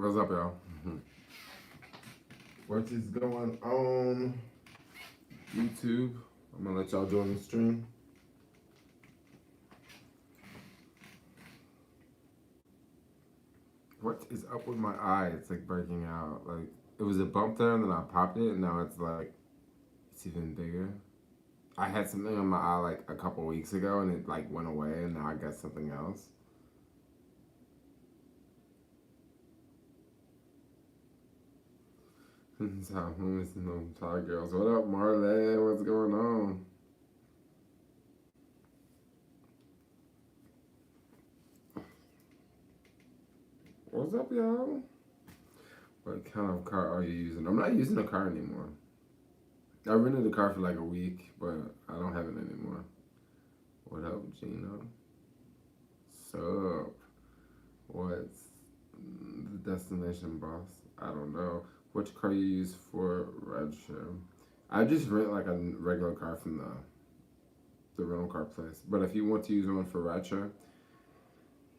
What's up, y'all? What is going on YouTube? I'm gonna let y'all join the stream. What is up with my eye? It's like breaking out. Like it was a bump there, and then I popped it, and now it's like it's even bigger. I had something on my eye like a couple weeks ago, and it like went away, and now I got something else. So, I'm listening to Tired Girls. What up, Marley? What's going on? What's up, y'all? What kind of car are you using? I'm not using a car anymore. I rented a car for like a week, but I don't have it anymore. What up, Gino? Sup? What's the destination, boss? I don't know. Which car you use for rideshare? I just rent like a regular car from the rental car place. But if you want to use one for rideshare,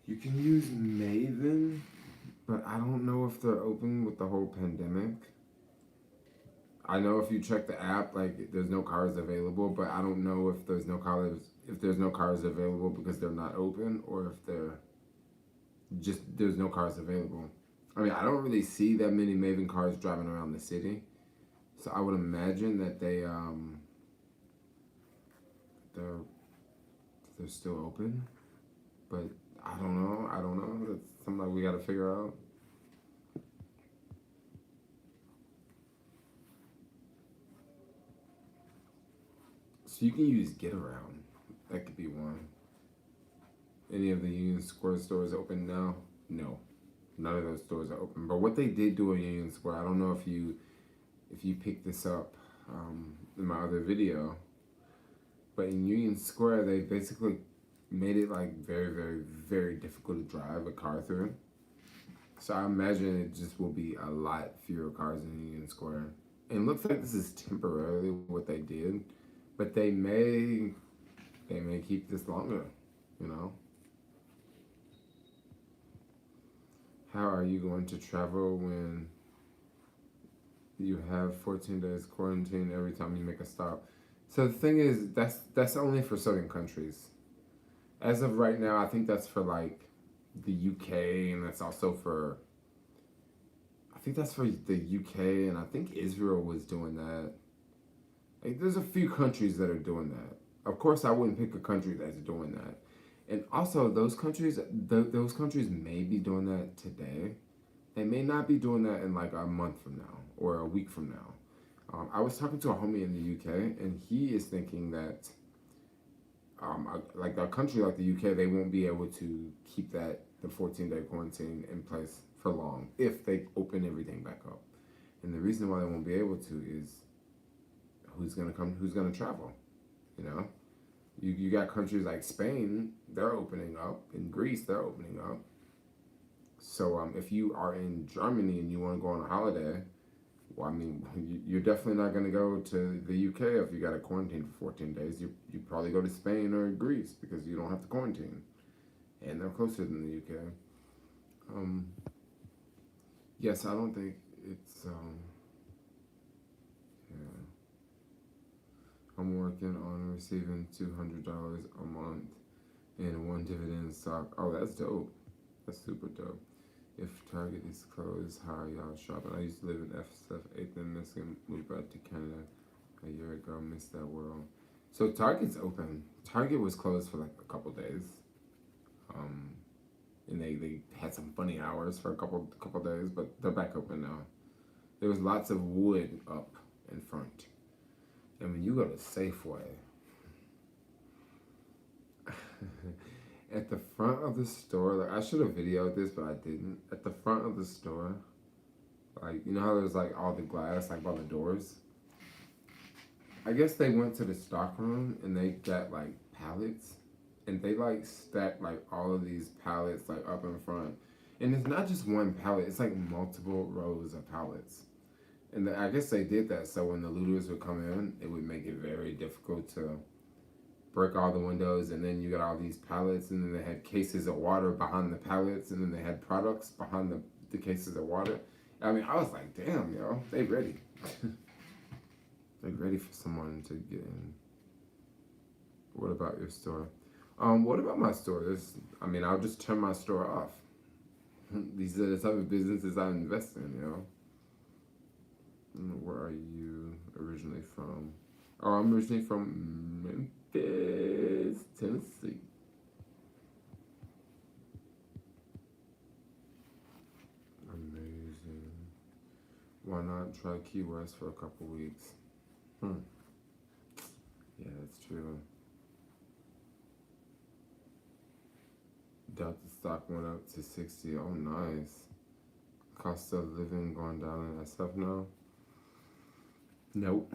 you can use Maven. But I don't know if they're open with the whole pandemic. I know if you check the app, like there's no cars available, but I don't know if there's no cars available because they're not open, or if they're just there's no cars available. I mean, I don't really see that many Maven cars driving around the city, so I would imagine that they're still open, but I don't know. I don't know. That's something that we got to figure out. So you can use Get Around. That could be one. Any of the Union Square stores open now? No, none of those stores are open. But what they did do in Union Square, I don't know if you picked this up in my other video, but in Union Square they basically made it like very, very, very difficult to drive a car through. So I imagine it just will be a lot fewer cars in Union Square. And it looks like this is temporarily what they did, but they may keep this longer, you know. How are you going to travel when you have 14 days quarantine every time you make a stop? So the thing is, that's only for certain countries. As of right now, I think that's for like the UK, and that's also for, I think that's for the UK, and I think Israel was doing that. Like, there's a few countries that are doing that. Of course, I wouldn't pick a country that's doing that. And also, those countries may be doing that today. They may not be doing that in like a month from now or a week from now. I was talking to a homie in the UK, and he is thinking that, like a country like the UK, they won't be able to keep the 14-day quarantine in place for long if they open everything back up. And the reason why they won't be able to is who's gonna travel, you know? You got countries like Spain, they're opening up. In Greece, they're opening up. So if you are in Germany and you want to go on a holiday, well, I mean, you're definitely not going to go to the UK if you got to quarantine for 14 days. You probably go to Spain or Greece because you don't have to quarantine. And they're closer than the UK. Yes, I don't think it's... yeah. I'm working on receiving $200 a month and one dividend stock. Oh, that's dope. That's super dope. If Target is closed, how are y'all shopping? I used to live in FSF 8th and Michigan, moved back to Canada a year ago, missed that world. So Target's open. Target was closed for like a couple days. And they had some funny hours for a couple days, but they're back open now. There was lots of wood up in front. And when you go to Safeway, at the front of the store, like I should have videoed this, but I didn't. At the front of the store, like you know how there's like all the glass like by the doors. I guess they went to the stock room and they got like pallets, and they like stacked like all of these pallets like up in front. And it's not just one pallet; it's like multiple rows of pallets. And I guess they did that so when the looters would come in, it would make it very difficult to break all the windows. And then you got all these pallets, and then they had cases of water behind the pallets, and then they had products behind the cases of water. I mean, I was like, damn, yo, they ready. They ready for someone to get in. What about your store? What about my store? I mean, I'll just turn my store off. These are the type of businesses I invest in, you know. Where are you originally from? Oh, I'm originally from Memphis, Tennessee. Amazing. Why not try Key West for a couple weeks? Yeah, that's true. Delta stock went up to 60. Oh, nice. Cost of living going down and that stuff now? Nope.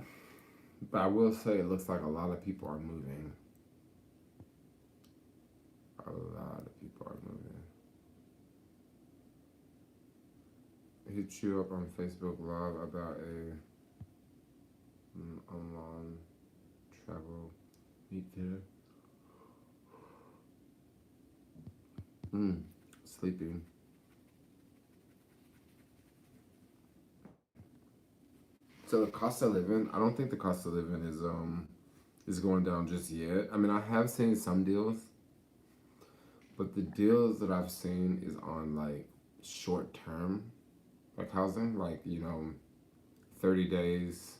But I will say it looks like a lot of people are moving. A lot of people are moving. Hit you up on Facebook Live about a online travel meet there. Sleeping. So the cost of living, I don't think the cost of living is going down just yet. I mean, I have seen some deals, but the deals that I've seen is on like short term, like housing, like 30 days,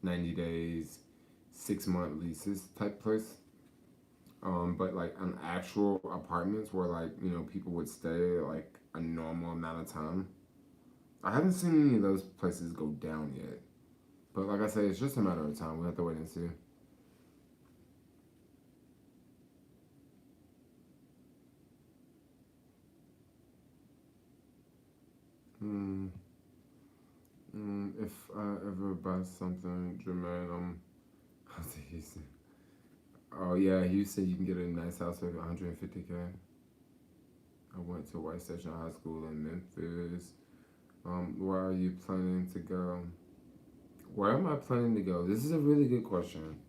90 days, 6-month leases type place. But like on actual apartments where like people would stay like a normal amount of time. I haven't seen any of those places go down yet. But like I say, it's just a matter of time. We have to wait and see. If I ever buy something, Jermaine, I'll say Houston. Oh yeah, Houston, you can get a nice house for 150K. I went to White Station High School in Memphis. Where are you planning to go? Where am I planning to go? This is a really good question.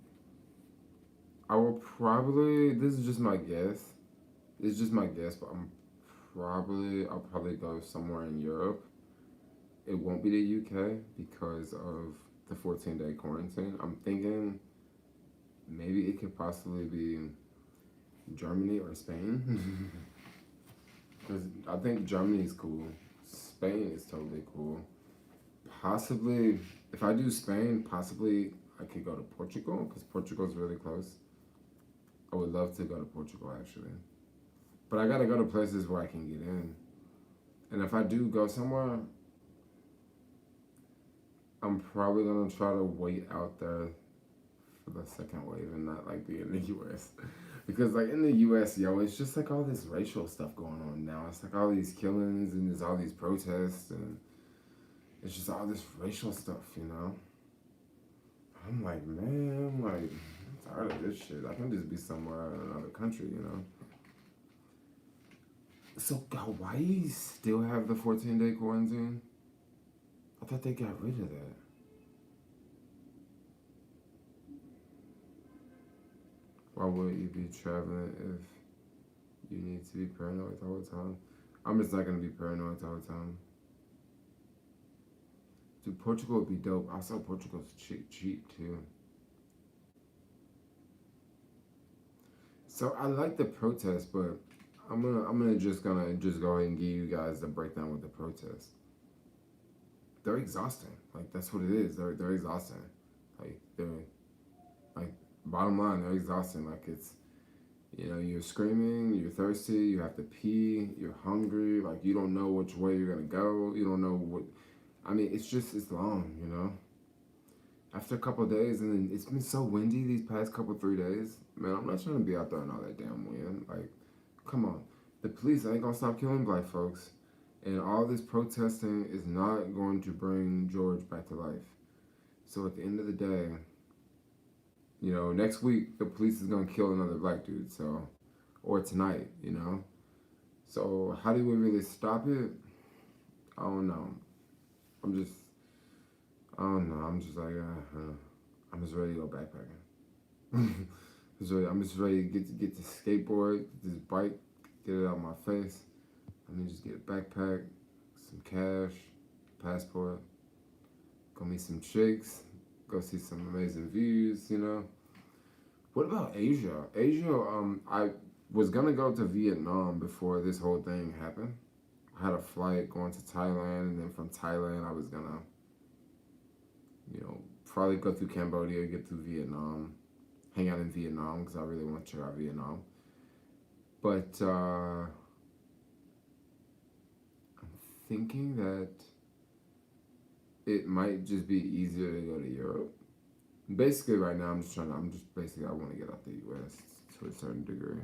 I will probably, this is just my guess. It's just my guess, but I'll probably go somewhere in Europe. It won't be the UK because of the 14-day quarantine. I'm thinking maybe it could possibly be Germany or Spain. Because I think Germany is cool. Spain is totally cool. Possibly, if I do Spain, possibly I could go to Portugal because Portugal's really close. I would love to go to Portugal actually. But I gotta go to places where I can get in. And if I do go somewhere, I'm probably gonna try to wait out there for the second wave and not like be in the US. Because like in the US, yo, it's just like all this racial stuff going on now. It's like all these killings and there's all these protests and it's just all this racial stuff, I'm like, man, I'm tired of this shit. I can just be somewhere in another country, So Hawaii still have the 14-day quarantine? I thought they got rid of that. Why would you be traveling if you need to be paranoid all the time? I'm just not gonna be paranoid all the time. Dude, Portugal would be dope. Also, Portugal's cheap too. So I like the protest, but I'm gonna just go ahead and give you guys the breakdown with the protest. They're exhausting. Like that's what it is. They're exhausting. Like bottom line, they're exhausting. Like it's you're screaming, you're thirsty, you have to pee, you're hungry, like you don't know which way you're gonna go, you don't know what. I mean, it's long, After a couple of days, and then it's been so windy these past 3 days. Man, I'm not trying to be out there in all that damn wind. Like, come on, the police ain't gonna stop killing black folks, and all this protesting is not going to bring George back to life. So at the end of the day, next week the police is gonna kill another black dude. So, or tonight, So how do we really stop it? I don't know. I don't know. I'm just like, I'm just ready to go backpacking. I'm just ready to get this skateboard, get this bike, get it out of my face. Just get a backpack, some cash, passport, go meet some chicks, go see some amazing views, you know. What about Asia? I was gonna go to Vietnam before this whole thing happened. I had a flight going to Thailand, and then from Thailand, I was gonna, you know, probably go through Cambodia, get through Vietnam, hang out in Vietnam because I really want to check out Vietnam. But I'm thinking that it might just be easier to go to Europe. Basically, right now, I want to get out the U.S. to a certain degree.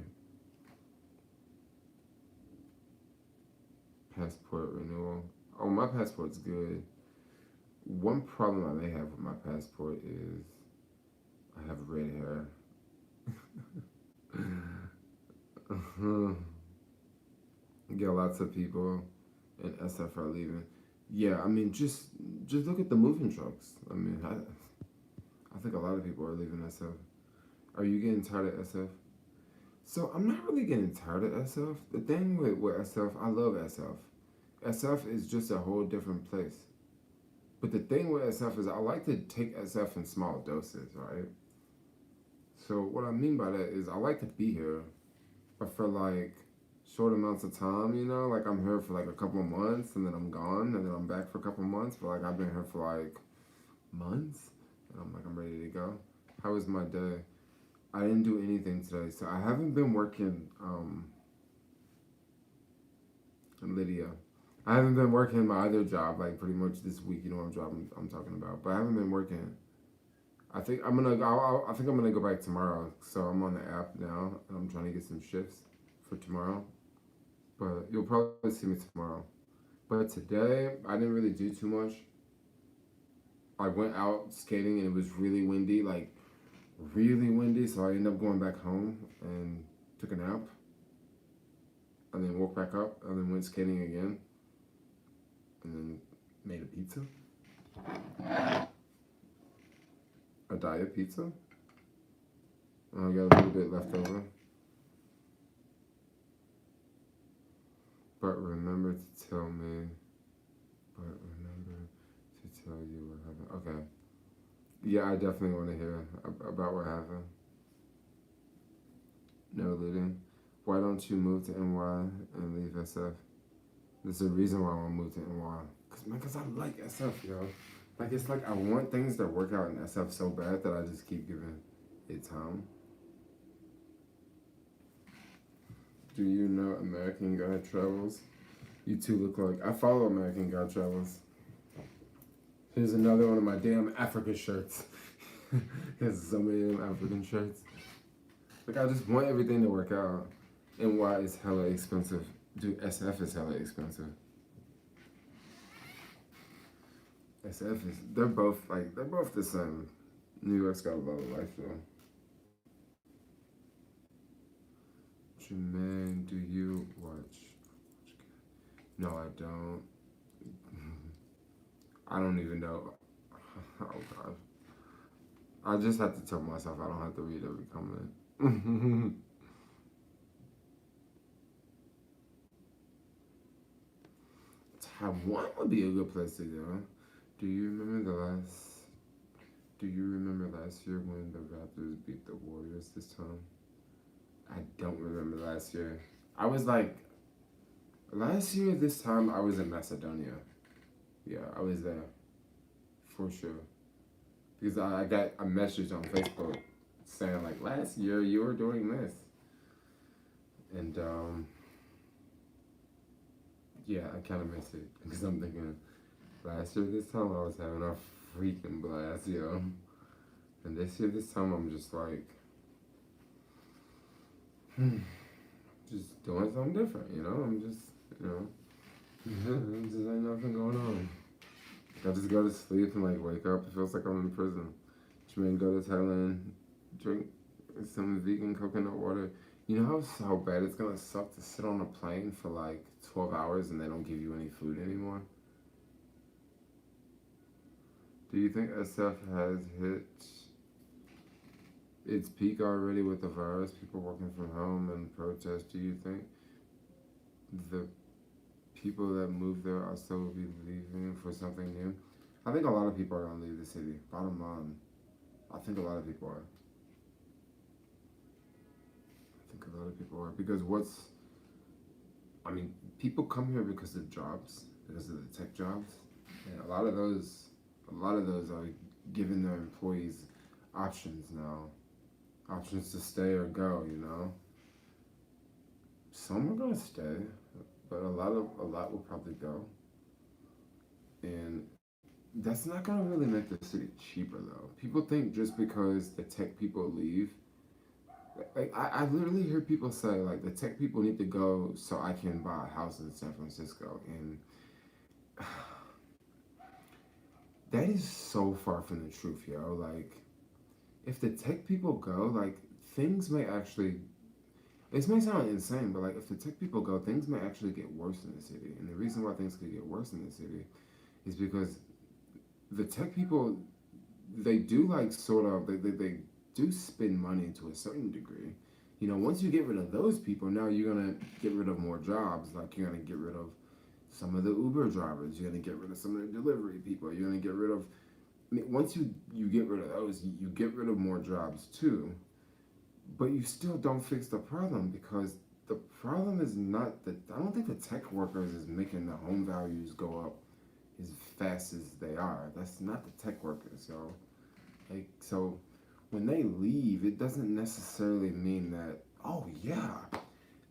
Passport renewal. Oh, my passport's good. One problem I may have with my passport is I have red hair. Get lots of people in SF are leaving. Yeah, I mean, just look at the moving trucks. I mean, I think a lot of people are leaving SF. Are you getting tired of SF? So I'm not really getting tired of SF. The thing with SF, I love SF. SF is just a whole different place. But the thing with SF is I like to take SF in small doses, right? So what I mean by that is I like to be here, but for like short amounts of time, you know? Like I'm here for like a couple of months and then I'm gone and then I'm back for a couple of months. But like I've been here for like months and I'm ready to go. How was my day? I didn't do anything today, so I haven't been working, Lydia. I haven't been working my other job, like pretty much this week, you know what job I'm talking about, but I haven't been working. I think I'm gonna go back tomorrow, so I'm on the app now, and I'm trying to get some shifts for tomorrow, but you'll probably see me tomorrow. But today, I didn't really do too much. I went out skating, and it was really windy, like, really windy, so I ended up going back home and took a nap and then woke back up and then went skating again and then made a pizza, a diet pizza. I got a little bit left over, but remember to tell me, you what happened. Okay. Yeah, I definitely want to hear about what happened. No looting. Why don't you move to NY and leave SF? There's a reason why I want to move to NY. Cause I like SF, yo. Like it's like I want things to work out in SF so bad that I just keep giving it time. Do you know American Guy Travels? You two look like I follow American Guy Travels. Here's another one of my damn Africa shirts. There's so many damn African shirts. Like I just want everything to work out. NY is hella expensive. Dude, SF is hella expensive. SF is they're both the same. New York's got a lot of life though. Jermaine, do you watch? No, I don't. I don't even know. Oh god. I just have to tell myself I don't have to read every comment. Taiwan would be a good place to go. Do you remember last year when the Raptors beat the Warriors this time? I don't remember last year. I was like, last year this time I was in Macedonia. Yeah, I was there. For sure. Because I got a message on Facebook saying like, last year you were doing this. And yeah, I kind of miss it. Because I'm thinking, last year this time I was having a freaking blast, yo. And this year this time I'm just like, just doing something different, you know? I'm just, you know, just ain't nothing going on. I just go to sleep and like wake up. It feels like I'm in prison. Jermaine, go to Thailand, drink some vegan coconut water. You know how bad it's gonna suck to sit on a plane for like 12 hours and they don't give you any food anymore? Do you think SF has hit its peak already with the virus? People working from home and protests. Do you think the people that move there also will be leaving for something new. I think a lot of people are gonna leave the city. Bottom line, I think a lot of people are. I think a lot of people are because I mean, people come here because of jobs, because of the tech jobs, and a lot of those are giving their employees options now, options to stay or go. You know, some are gonna stay, but a lot will probably go, and that's not gonna really make the city cheaper though. People think just because the tech people leave, like I literally hear people say like the tech people need to go so I can buy a house in San Francisco, and that is so far from the truth, yo. Like if the tech people go, like things may actually. This may sound insane, but like if the tech people go, things may actually get worse in the city. And the reason why things could get worse in the city is because the tech people, they do like sort of they do spend money to a certain degree. You know, once you get rid of those people, now you're gonna get rid of more jobs. Like you're gonna get rid of some of the Uber drivers. You're gonna get rid of some of the delivery people. You're gonna get rid of. I mean, once you get rid of those, you get rid of more jobs too. But you still don't fix the problem because the problem is not that I don't think the tech workers is making the home values go up as fast as they are. That's not the tech workers, yo. Like so when they leave, it doesn't necessarily mean that, oh yeah,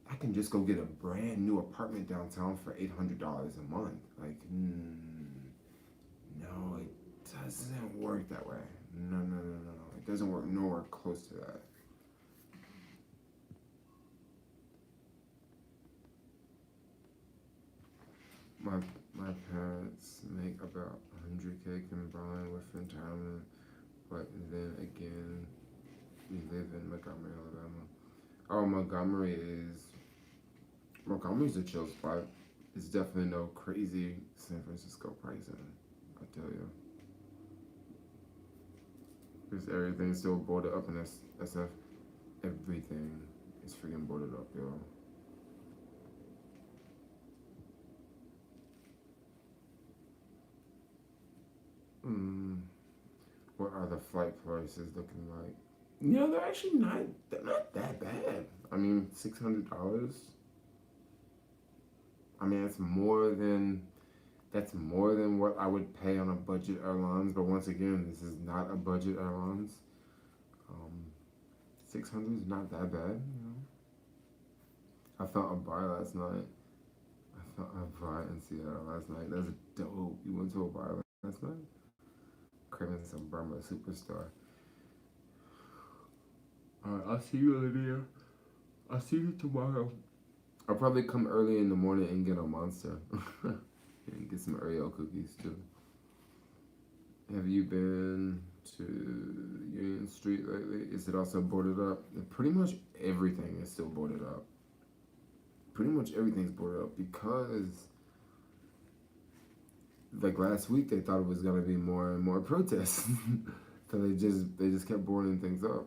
I can just go get a brand new apartment downtown for $800 a month. Like, no, it doesn't work that way. No, no, no, no, no. It doesn't work nowhere close to that. My my parents make about 100K combined with retirement, but then again, we live in Montgomery, Alabama. Oh, Montgomery's a chill spot. It's definitely no crazy San Francisco pricing. I tell you, because everything's still boarded up in SF. Everything is freaking boarded up, yo. Mm, what are the flight prices looking like? You know, they're not that bad. I mean, $600. I mean, that's more than what I would pay on a budget airlines. But once again, this is not a budget airlines. Um, 600 is not that bad. You know, I felt a bar last night. I felt a bar in Seattle last night. That's dope. You went to a bar last night? Craving some Burma Superstar. Alright, I'll see you, Olivia. I'll see you tomorrow. I'll probably come early in the morning and get a monster. And get some Oreo cookies too. Have you been to Union Street lately? Is it also boarded up? Pretty much everything is still boarded up. Pretty much everything's boarded up because like last week they thought it was gonna be more and more protests. So they just kept boarding things up.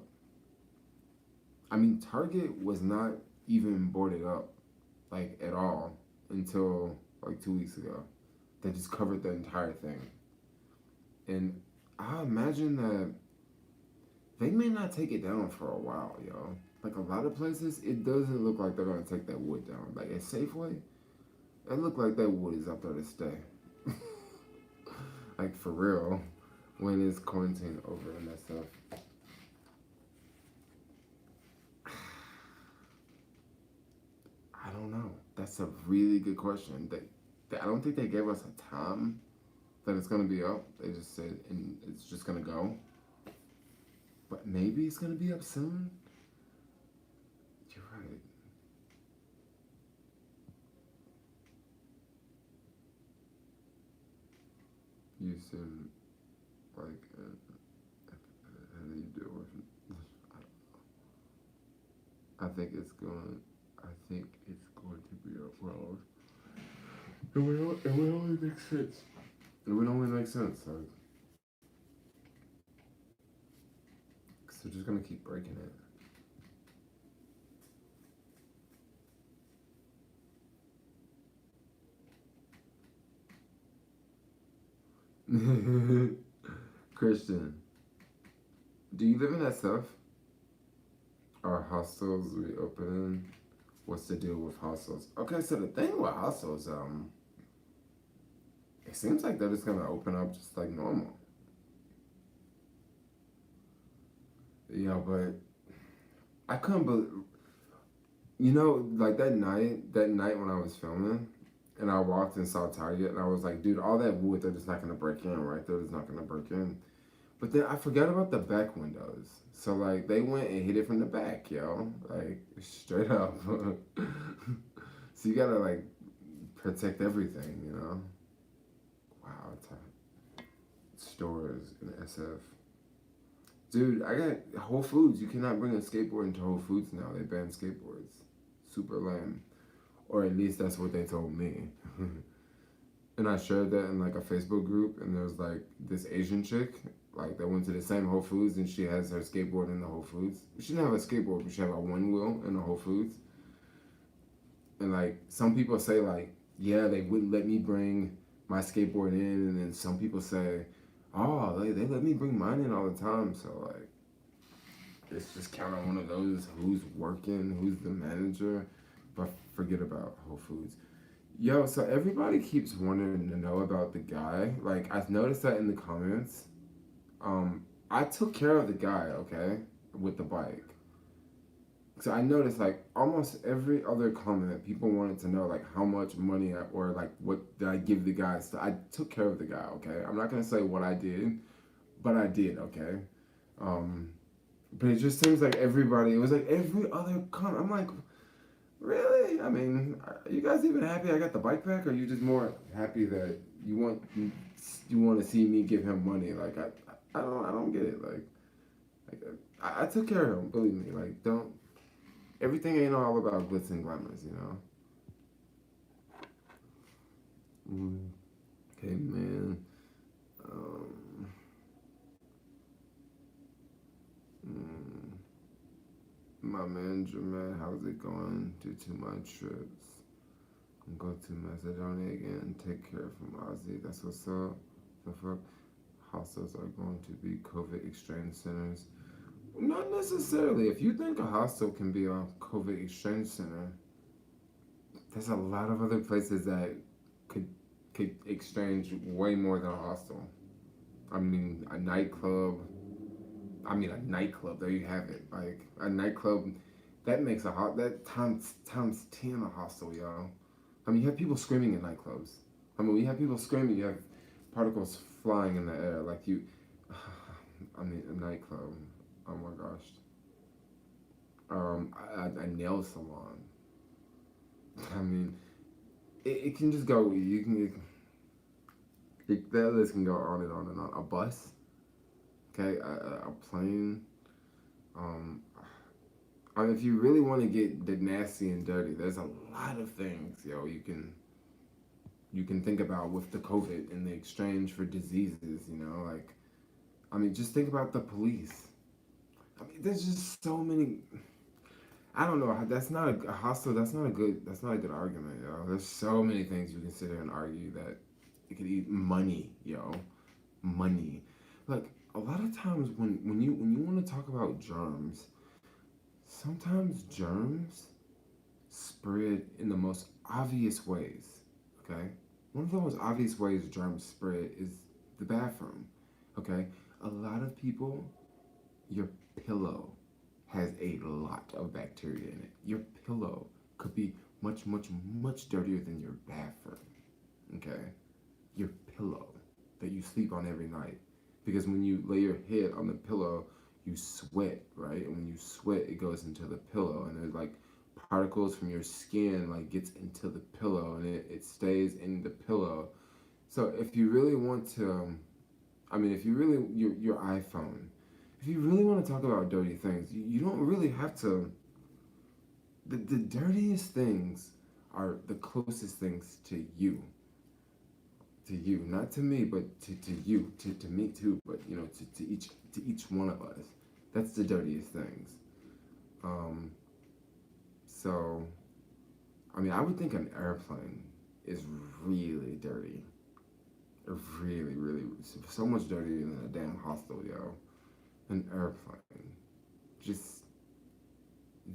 I mean, Target was not even boarded up like at all until like 2 weeks ago. They just covered the entire thing. And I imagine that they may not take it down for a while, yo. Like a lot of places, it doesn't look like they're gonna take that wood down. Like at Safeway, it looked like that wood is up there to stay. Like for real, when it's quarantine over and that stuff. I don't know. That's a really good question. I don't think they gave us a time that it's gonna be up. They just said, and it's just gonna go. But maybe it's gonna be up soon. You're right. You seem like how do you deal with it? I think it's going. I think it's going to be up well. It would only make sense. It would only make sense. Like, cause they're just gonna keep breaking it. Christian, do you live in SF? Are hostels reopening? What's the deal with hostels? Okay, so the thing with hostels, it seems like they're just gonna open up just like normal. Yeah, but I couldn't believe, like that night when I was filming, and I walked and saw Target, and I was like, dude, all that wood, they're just not gonna break in, right? They're just not gonna break in. But then I forgot about the back windows. So like they went and hit it from the back, yo. Like straight up. So you gotta like protect everything, you know? Wow, stores in SF. Dude, I got Whole Foods. You cannot bring a skateboard into Whole Foods now. They banned skateboards. Super lame. Or at least that's what they told me. And I shared that in like a Facebook group, and there was like this Asian chick, like that went to the same Whole Foods, and she has her skateboard in the Whole Foods. She didn't have a skateboard, but she had a one wheel in the Whole Foods. And like some people say like, yeah, they wouldn't let me bring my skateboard in, and then some people say, oh, they let me bring mine in all the time. So like, it's just kind of one of those who's working, who's the manager, but forget about Whole Foods. Yo, so everybody keeps wanting to know about the guy. Like I've noticed that in the comments. I took care of the guy, okay, with the bike. So I noticed like almost every other comment, people wanted to know like how much money or like what did I give the guy. So I took care of the guy, okay. I'm not gonna say what I did, but I did, okay. Um, but it just seems like everybody. It was like every other comment. I'm like, really? I mean, are you guys even happy I got the bike back, or are you just more happy that you want to see me give him money? Like I don't get it. Like I took care of him. Believe me. Like don't everything ain't all about glitz and glamours, you know. Okay, man. Um, mm, my man Jermaine, how's it going due to my trips? Go to Macedonia again. Take care from Ozzy. That's what's up. The fuck? Hostels are going to be COVID exchange centers. Not necessarily. If you think a hostel can be a COVID exchange center, there's a lot of other places that could could exchange way more than a hostel. I mean, a nightclub. A nightclub. There you have it. Like a nightclub, that makes that times 10 a hostel, y'all. I mean, you have people screaming in nightclubs. I mean, when you have people screaming, you have particles flying in the air. Like you, I mean, a nightclub. Oh my gosh. A nail salon. I mean, it can just go. You can that list can go on and on and on. A bus, okay, a plane. Um, I mean, if you really want to get the nasty and dirty, there's a lot of things, yo. You can think about with the COVID and the exchange for diseases. You know, like I mean, just think about the police. I mean, there's just so many. I don't know. That's not a hostile. That's not a good. That's not a good argument, yo. There's so many things you can sit there and argue that it could eat money, yo, money. Like a lot of times when you want to talk about germs, sometimes germs spread in the most obvious ways. Okay, one of the most obvious ways germs spread is the bathroom. Okay, a lot of people, your pillow has a lot of bacteria in it. Your pillow could be much, much, much dirtier than your bathroom. Okay? Your pillow that you sleep on every night. Because when you lay your head on the pillow, you sweat, right? And when you sweat, it goes into the pillow. And there's like particles from your skin like gets into the pillow and it stays in the pillow. So if you really want to, if you really, your iPhone, if you really want to talk about dirty things, you don't really have to. The dirtiest things are the closest things to you. To you, not to me, but to you, to me too, but to each one of us. That's the dirtiest things. Um, so, I would think an airplane is really dirty. Really, really, so much dirtier than a damn hostel, yo. An airplane. Just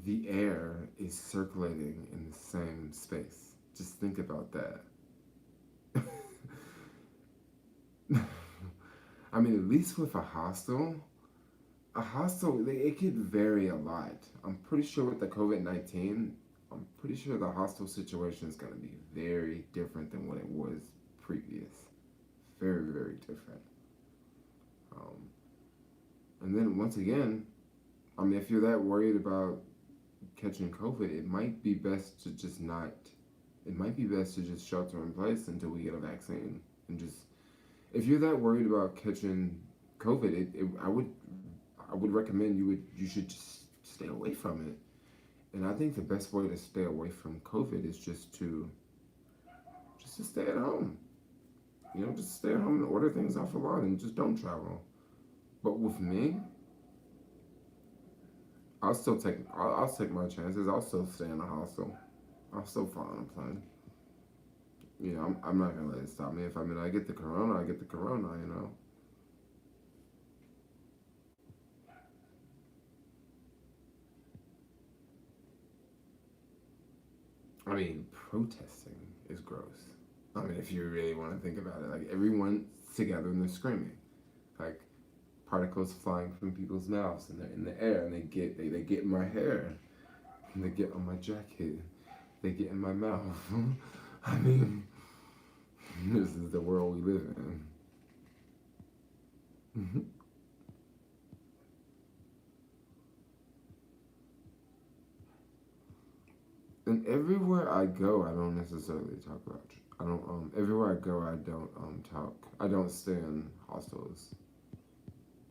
the air is circulating in the same space. Just think about that. I mean, at least with a hostel, it could vary a lot. I'm pretty sure with the COVID-19, I'm pretty sure the hostel situation is going to be very different than what it was previous. Very, very different. Um, and then once again, I mean, if you're that worried about catching COVID, it might be best to just not. It might be best to just shelter in place until we get a vaccine, and just if you're that worried about catching COVID, I would recommend you should just stay away from it. And I think the best way to stay away from COVID is just to stay at home. You know, just stay at home and order things off the line and just don't travel. But with me, I'll take my chances. I'll still stay in the hostel. I'll still fly on a plane. You know, I'm not gonna let it stop me. If I mean I get the corona, I get the corona. You know. I mean, protesting is gross. I mean, if you really want to think about it, like everyone's together and they're screaming, like particles flying from people's mouths and they're in the air and they get in my hair, and they get on my jacket, they get in my mouth. I mean, this is the world we live in. And everywhere I go, I don't necessarily talk about. I don't. Everywhere I go, I don't talk. I don't stay in hostels.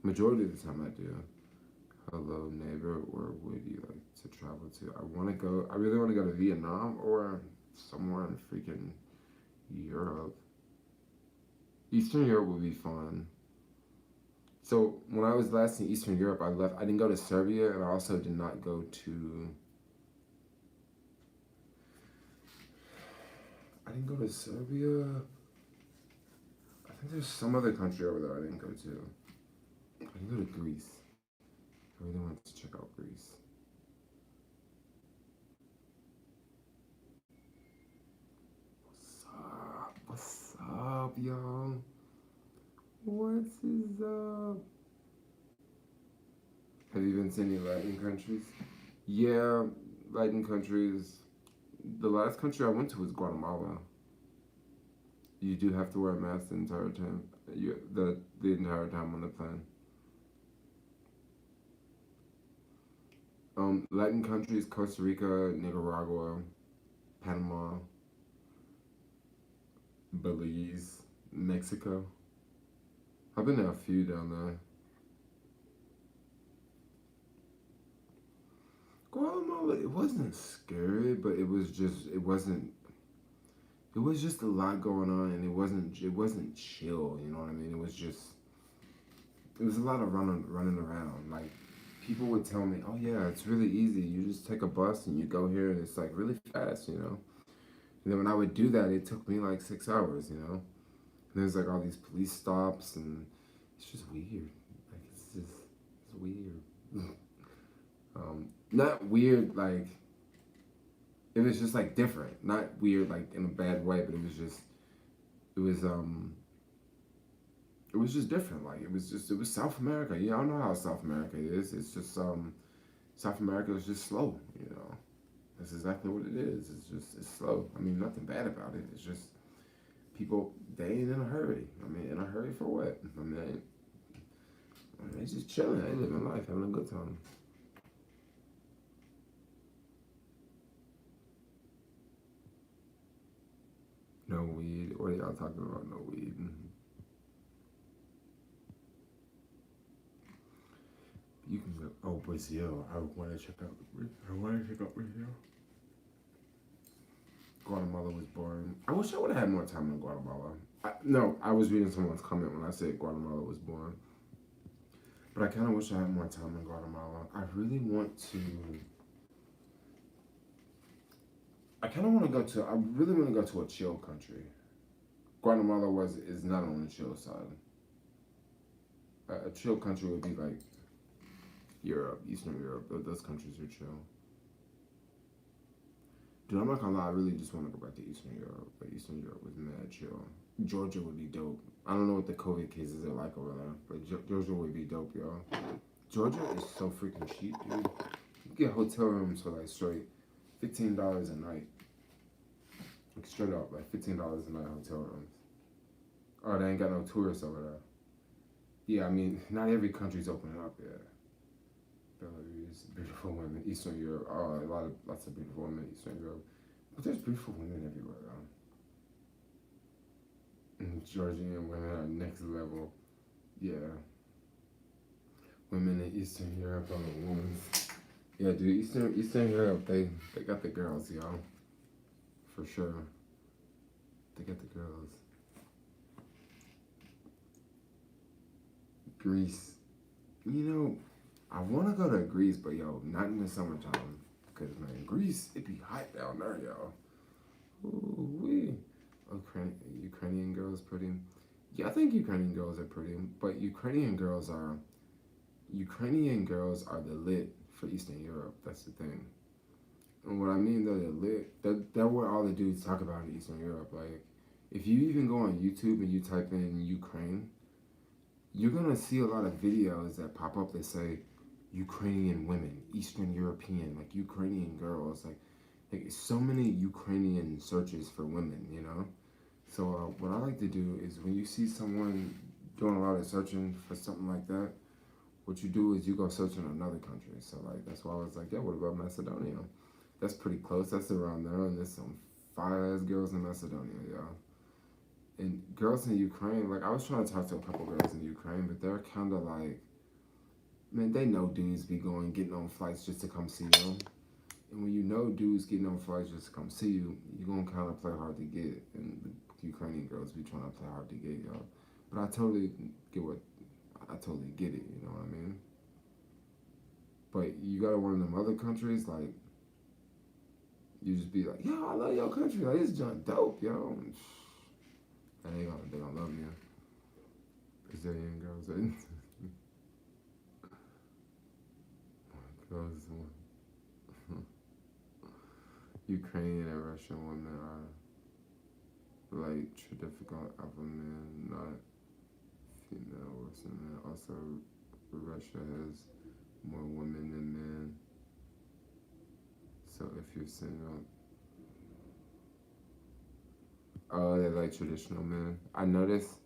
Majority of the time, I do. Hello, neighbor. Where would you like to travel to? I want to go. I really want to go to Vietnam or somewhere in freaking Europe. Eastern Europe would be fun. So when I was last in Eastern Europe, I left. I didn't go to Serbia, and I also did not go to. I didn't go to Serbia. I think there's some other country over there I didn't go to. I didn't go to Greece. I really wanted to check out Greece. What's up? What's up, y'all? What is up? Have you been to any Latin countries? Yeah, Latin countries. The last country I went to was Guatemala. You do have to wear a mask the entire time. The entire time on the plane. Latin countries: Costa Rica, Nicaragua, Panama, Belize, Mexico. I've been to a few down there. Guatemala, it wasn't scary, but it was just a lot going on, and it wasn't chill. You know what I mean? It was a lot of running around. Like people would tell me, "Oh yeah, it's really easy. You just take a bus and you go here, and it's like really fast." You know. And then when I would do that, it took me like 6 hours. You know. And there's like all these police stops, and it's just weird. Like it's weird. Not weird like it was just like different. Not weird like in a bad way, but it was it was just different. Like it was South America. Y'all know how South America is. It's just South America is just slow, you know. That's exactly what it is. It's slow. I mean nothing bad about it. It's just people they ain't in a hurry. I mean in a hurry for what? I mean they just chilling, they living life, having a good time. No weed. What are y'all talking about? No weed. You can go. Oh, Brazil. I want to check out. I want to check out Brazil. Guatemala was boring. I wish I would have had more time in Guatemala. No, I was reading someone's comment when I said Guatemala was boring. But I kind of wish I had more time in Guatemala. I really want to. I kind of want to go to. I really want to go to a chill country. Guatemala is not on the chill side. A chill country would be like Europe, Eastern Europe. Those countries are chill. Dude, I'm not gonna lie, I really just want to go back to Eastern Europe. But Eastern Europe was mad chill. Georgia would be dope. I don't know what the COVID cases are like over there, but Georgia would be dope, y'all. Georgia is so freaking cheap, dude. You get hotel rooms for like straight $15 a night. Like straight up, like $15 a night hotel rooms. Oh, they ain't got no tourists over there. Yeah, I mean, not every country's opening up yet. Belarus, beautiful women, Eastern Europe. Oh, lots of beautiful women in Eastern Europe. But there's beautiful women everywhere, though. And Georgian women are next level. Yeah. Women in Eastern Europe are the ones. Yeah, dude, Eastern Europe, they got the girls, y'all. For sure. They got the girls. Greece. You know, I want to go to Greece, but yo, not in the summertime. Because, man, Greece, it be hot down there, y'all. Ooh-wee. Ukrainian girls pretty. Yeah, I think Ukrainian girls are pretty. But Ukrainian girls are the lit for Eastern Europe. That's the thing. And what I mean, though, they're lit. They're what all the dudes talk about in Eastern Europe. Like, if you even go on YouTube and you type in Ukraine, you're going to see a lot of videos that pop up that say Ukrainian women, Eastern European, like Ukrainian girls, like so many Ukrainian searches for women, you know? So what I like to do is when you see someone doing a lot of searching for something like that, what you do is you go search in another country. So like that's why I was like, yeah, what about Macedonia? That's pretty close. That's around there, and there's some fire-ass girls in Macedonia, y'all. And girls in Ukraine, like I was trying to talk to a couple girls in Ukraine, but they're kind of like, man, they know dudes be getting on flights just to come see them. And when you know dudes getting on flights just to come see you, you're going to kind of play hard to get. And the Ukrainian girls be trying to play hard to get, y'all. But I totally get it, you know what I mean? But you go to one of them other countries, like, you just be like, yo, I love your country. Like, it's just dope, yo. And they gonna love you. Brazilian girls. Girls. Ukrainian and Russian women are like difficult alpha men, not female Russian men. Also, Russia has more women than men. So if you're single, oh, they like traditional men. I noticed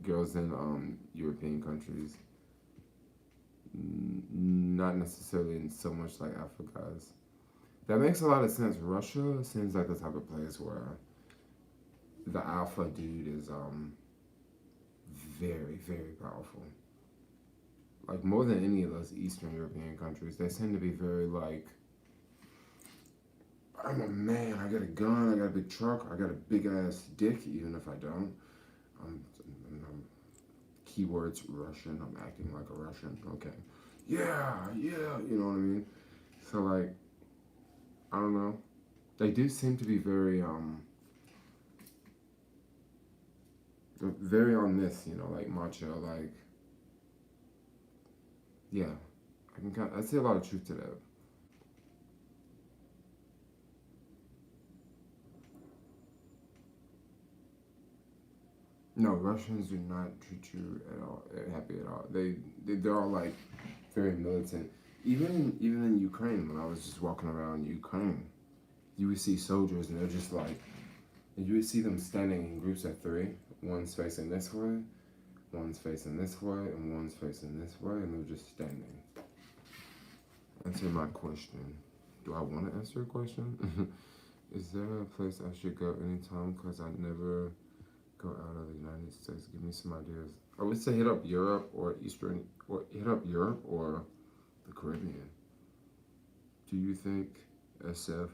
girls in European countries, not necessarily in so much like Alpha guys. That makes a lot of sense. Russia seems like the type of place where the alpha dude is very, very powerful. Like more than any of those Eastern European countries, they seem to be very like, I'm a man, I got a gun, I got a big truck, I got a big ass dick, even if I don't. I'm keywords Russian, I'm acting like a Russian, okay. Yeah, you know what I mean? So like, I don't know. They do seem to be very very on this, you know, like macho, like, yeah. I see a lot of truth to that. No, Russians do not treat you at all happy at all. They're all like very militant. Even in Ukraine, when I was just walking around Ukraine, you would see soldiers and they're just like, and you would see them standing in groups of three. One's facing this way, one's facing this way, and one's facing this way, and they're just standing. Answer my question. Do I want to answer a question? Is there a place I should go anytime? Because I never go out of the United States. Give me some ideas. I would say hit up Europe or the Caribbean. Do you think SF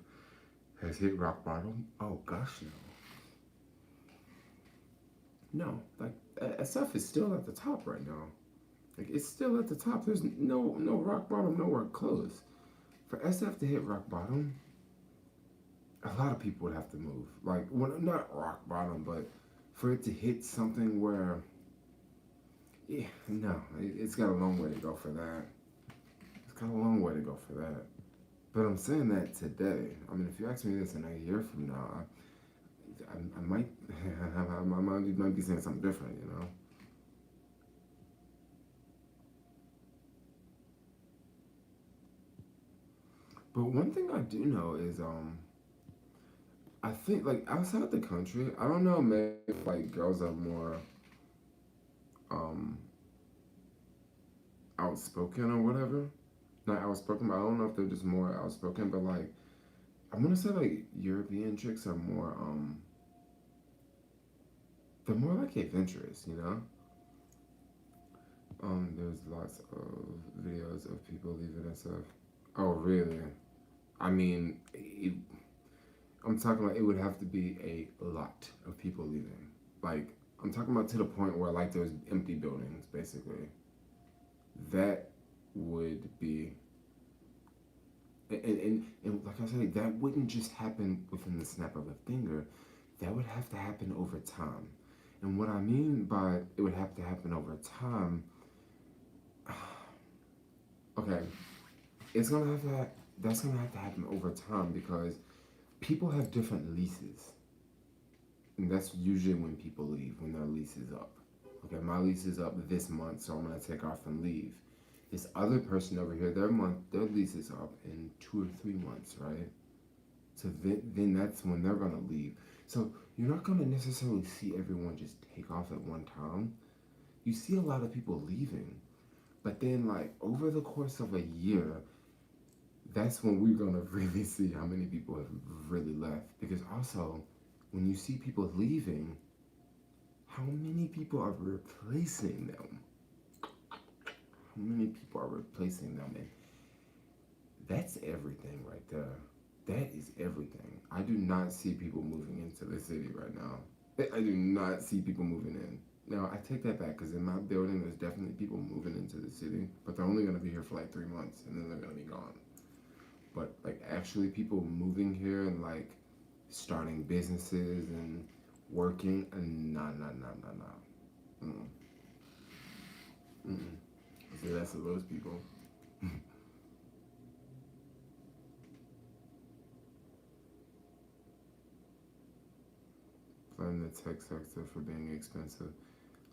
has hit rock bottom? Oh gosh, no. No, like SF is still at the top right now. Like it's still at the top. There's no rock bottom nowhere close. For SF to hit rock bottom, a lot of people would have to move. Like, well, not rock bottom, but for it to hit something where, yeah, no, it's got a long way to go for that. It's got a long way to go for that. But I'm saying that today. I mean, if you ask me this in a year from now, I might, might be saying something different, you know? But one thing I do know is, I think like outside the country, I don't know, maybe if like girls are more um outspoken or whatever. Not outspoken, but I don't know if they're just more outspoken. But like, I want to say like European chicks are more they're more like adventurous, you know. There's lots of videos of people leaving and stuff. Oh, really? I mean, I'm talking about it would have to be a lot of people leaving. Like, I'm talking about to the point where like there's empty buildings, basically. That would be, and like I said, that wouldn't just happen within the snap of a finger. That would have to happen over time. And what I mean by it would have to happen over time, okay, it's gonna have to, that's gonna have to happen over time because people have different leases. And that's usually when people leave, when their lease is up. Okay, my lease is up this month, so I'm gonna take off and leave. This other person over here, their lease is up in 2 or 3 months, right? So then that's when they're gonna leave. So you're not gonna necessarily see everyone just take off at one time. You see a lot of people leaving, but then like over the course of a year, that's when we're gonna really see how many people have really left. Because also, when you see people leaving, how many people are replacing them? How many people are replacing them? And that's everything right there. That is everything. I do not see people moving into the city right now. I do not see people moving in. Now, I take that back because in my building, there's definitely people moving into the city, but they're only going to be here for like 3 months and then they're going to be gone. But like actually people moving here and like starting businesses and working, nah, nah, nah, nah, nah. Mm-mm. Mm-mm. See, that's of those people. Blame the tech sector for being expensive.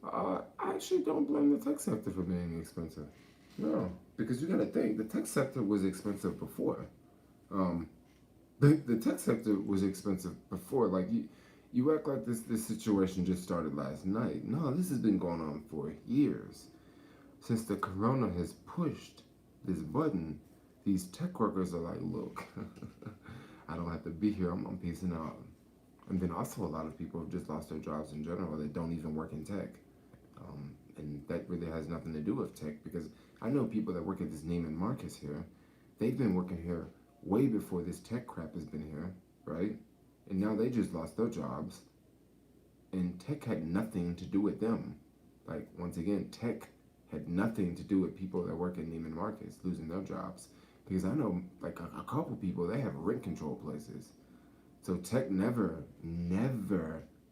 I actually don't blame the tech sector for being expensive. No, because you gotta think the tech sector was expensive before. Um, the tech sector was expensive before. Like you act like this situation just started last night. No, this has been going on for years. Since the corona has pushed this button, these tech workers are like, look, I don't have to be here. I'm peacing out. And then also a lot of people have just lost their jobs in general that don't even work in tech. And that really has nothing to do with tech because I know people that work at this Neiman Marcus here. They've been working here way before this tech crap has been here, right? And now they just lost their jobs. And tech had nothing to do with them. Like, once again, tech had nothing to do with people that work at Neiman Marcus losing their jobs. Because I know, like, a couple people, they have rent control places. So tech never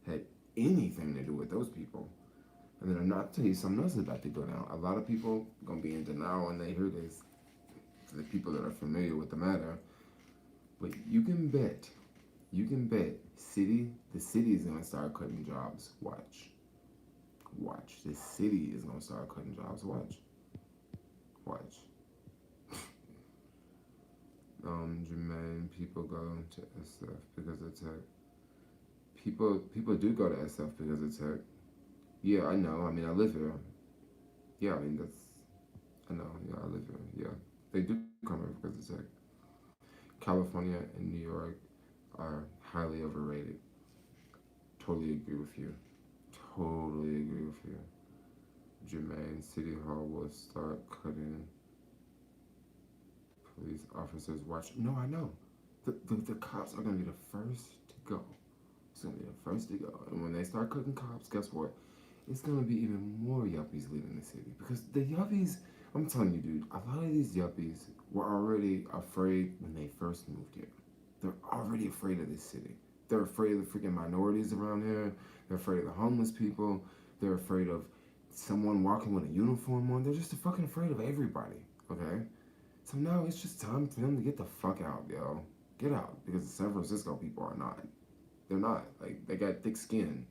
had anything to do with those people. And then I'm not tell you something else is about to go down. A lot of people gonna be in denial when they hear this. For the people that are familiar with the matter, but you can bet, the city is gonna start cutting jobs. Watch. The city is gonna start cutting jobs. Watch. Jermaine, people go to SF because of tech. People do go to SF because of tech. Yeah, I know. I mean, I live here. Yeah, I mean I know. Yeah, I live here. Yeah, they do come here because of tech. California and New York are highly overrated. Totally agree with you. Totally agree with you. Jermaine, City Hall will start cutting police officers. Watch. No, I know. The cops are going to be the first to go. It's going to be the first to go. And when they start cutting cops, guess what? It's going to be even more yuppies leaving the city. Because the yuppies, I'm telling you, dude, a lot of these yuppies were already afraid when they first moved here. They're already afraid of this city. They're afraid of the freaking minorities around here. They're afraid of the homeless people. They're afraid of someone walking with a uniform on. They're just fucking afraid of everybody. Okay. So now it's just time for them to get the fuck out, yo. Get out, because the San Francisco people are not. They're not. Like, they got thick skin.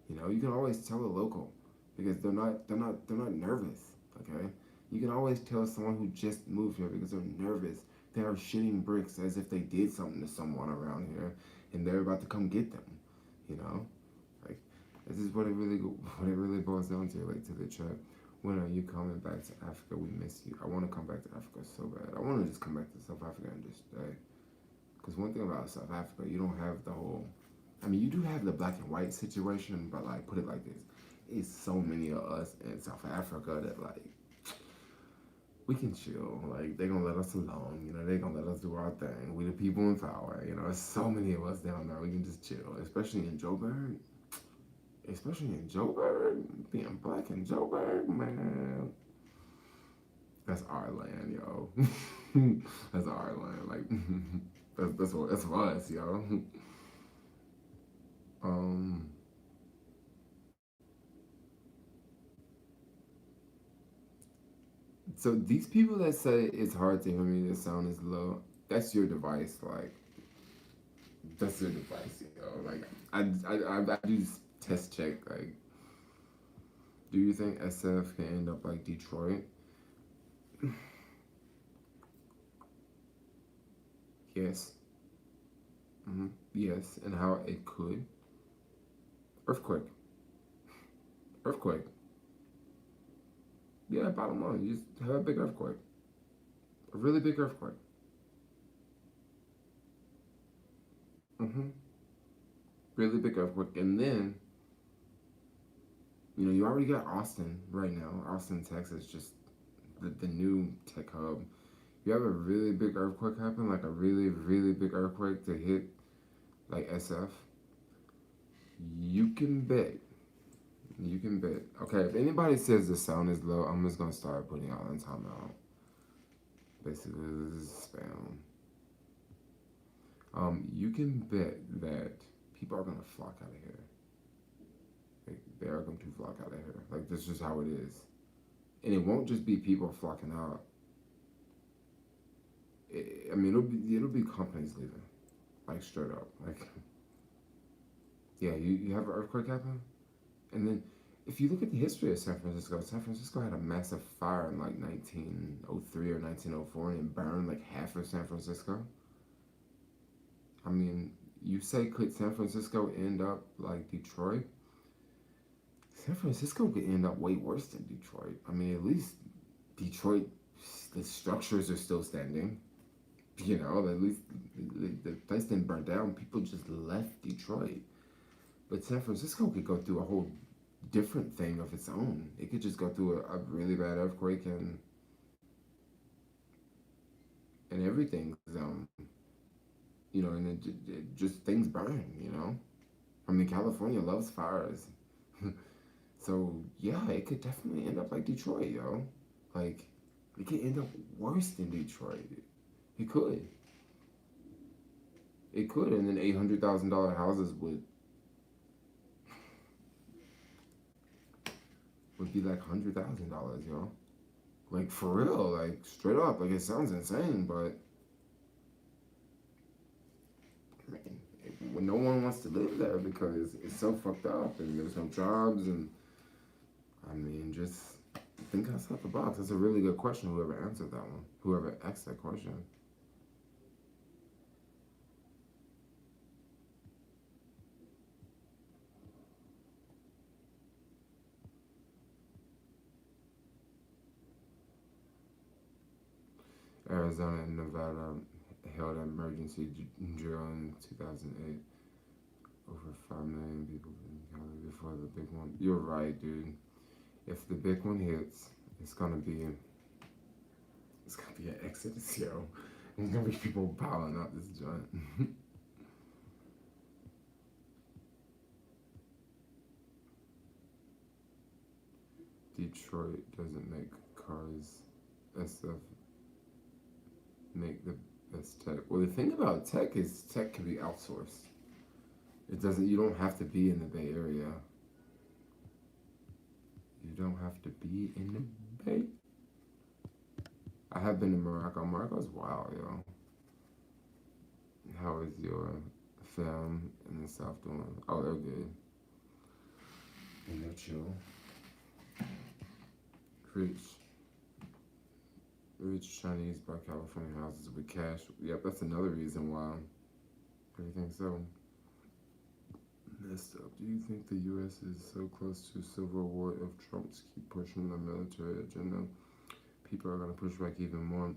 You know, you can always tell a local because they're not nervous. Okay, you can always tell someone who just moved here because they're nervous. They are shitting bricks as if they did something to someone around here, and they're about to come get them. You know, like this is what it really boils down to. Like to the chat, when are you coming back to Africa? We miss you. I want to come back to Africa so bad. I want to just come back to South Africa and just stay. Because one thing about South Africa, you don't have the whole. I mean, you do have the black and white situation, but like, put it like this: it's so many of us in South Africa that like we can chill. Like they're gonna let us alone. You know, they're gonna let us do our thing. We the people in power. You know, there's so many of us down there. We can just chill, especially in Joburg. Especially in Joburg, being black in Joburg, man. That's our land, yo. That's our land. Like that's for us, yo. Um, so these people that say it's hard to hear me, the sound is low, that's your device. Like, that's your device, you know. Like, I do test check. Like, do you think SF can end up like Detroit? Yes. Yes, and how it could. Earthquake. Earthquake. Yeah, bottom line, you just have a big earthquake. A really big earthquake. hmm Really big earthquake. And then, you know, you already got Austin right now. Austin, Texas, just the new tech hub. You have a really big earthquake happen, like a really, really big earthquake to hit like SF. You can bet. You can bet. Okay, if anybody says the sound is low, I'm just gonna start putting y'all in timeout. Basically, this is spam. You can bet that people are gonna flock out of here. Like, they are going to flock out of here. Like, this is how it is. And it won't just be people flocking out. I mean, it'll be companies leaving, like straight up. Like, yeah, you have an earthquake happen, and then if you look at the history of San Francisco had a massive fire in like 1903 or 1904, and it burned like half of San Francisco. I mean, you say could San Francisco end up like Detroit? San Francisco could end up way worse than Detroit. I mean, at least Detroit, the structures are still standing. You know, at least the place didn't burn down. People just left Detroit. But San Francisco could go through a whole different thing of its own. It could just go through a really bad earthquake and everything. You know, and it just things burn. You know, I mean, California loves fires. So yeah, it could definitely end up like Detroit, yo. Like, it could end up worse than Detroit. It could. It could, and then $800,000 houses would be like $100,000, yo. Like for real, like straight up. Like it sounds insane, but man, when no one wants to live there because it's so fucked up and there's no jobs and I mean just think outside the box. That's a really good question. Whoever answered that one, whoever asked that question. Arizona and Nevada held an emergency drill in 2008. Over 5 million people counted before the big one. You're right, dude. If the big one hits, it's gonna be an exodus, yo. There's gonna be people piling up this joint. Detroit doesn't make cars. SF make the best tech. Well, the thing about tech is tech can be outsourced. It doesn't. You don't have to be in the Bay Area. You don't have to be in the Bay. I have been to Morocco. Morocco's wild, yo. How is your fam in the South doing? Oh, they're good. And they're chill. Rich Chinese buy California houses with cash. Yep, that's another reason why everything's so messed up. Do you think the U.S. is so close to civil war if Trump's keep pushing the military agenda? People are going to push back even more.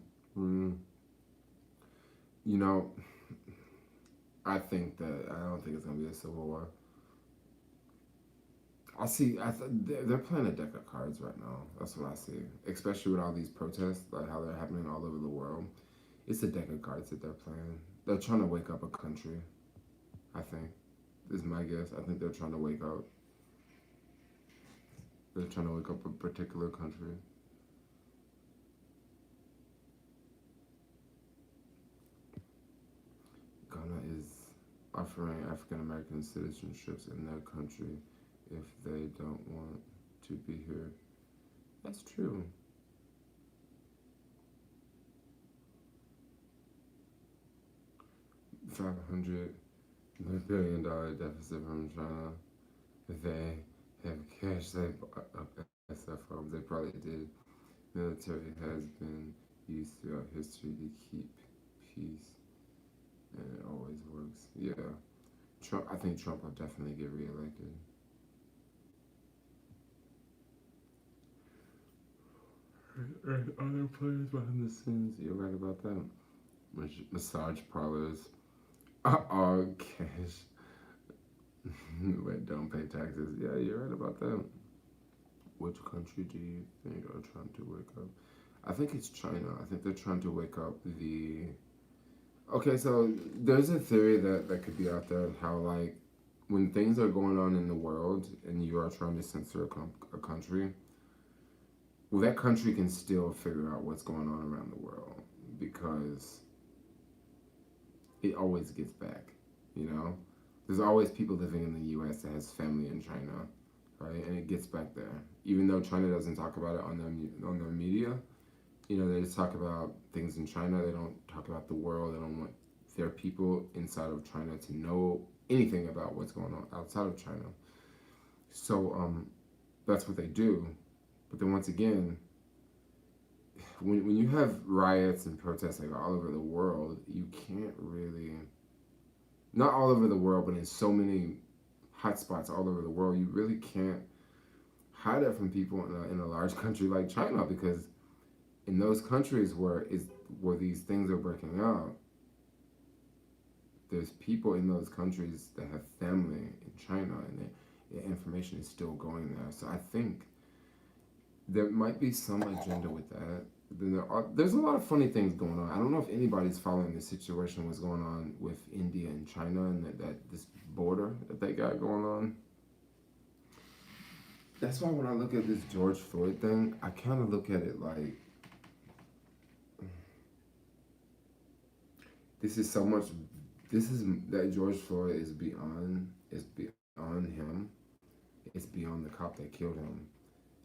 You know, I don't think it's going to be a civil war. They're playing a deck of cards right now. That's what I see. Especially with all these protests, like how they're happening all over the world. It's a deck of cards that they're playing. They're trying to wake up a country, I think. This is my guess. I think they're trying to wake up. They're trying to wake up a particular country. Ghana is offering African American citizenships in their country if they don't want to be here. That's true. $500 billion deficit from China. They have cash they bought up SF homes. They probably did. Military has been used throughout history to keep peace, and it always works. Yeah, Trump. I think Trump will definitely get reelected. And other players behind the scenes. You're right about that. Massage parlors are all cash. Wait, don't pay taxes. Yeah, you're right about that. Which country do you think are trying to wake up? I think it's China. I think they're trying to wake up the. Okay, so there's a theory that could be out there how, like, when things are going on in the world and you are trying to censor a country, well, that country can still figure out what's going on around the world because it always gets back, you know? There's always people living in the U.S. that has family in China, right? And it gets back there. Even though China doesn't talk about it on their media, you know, they just talk about things in China. They don't talk about the world. They don't want their people inside of China to know anything about what's going on outside of China. So that's what they do. But then once again, when you have riots and protests like all over the world, you can't really, not all over the world, but in so many hotspots all over the world, you really can't hide it from people in a large country like China, because in those countries where these things are breaking out, there's people in those countries that have family in China, and the information is still going there. So I think there might be some agenda with that. Then there's a lot of funny things going on. I don't know if anybody's following the situation what's going on with India and China and that this border that they got going on. That's why when I look at this George Floyd thing, I kind of look at it like that George Floyd is beyond him. It's beyond the cop that killed him.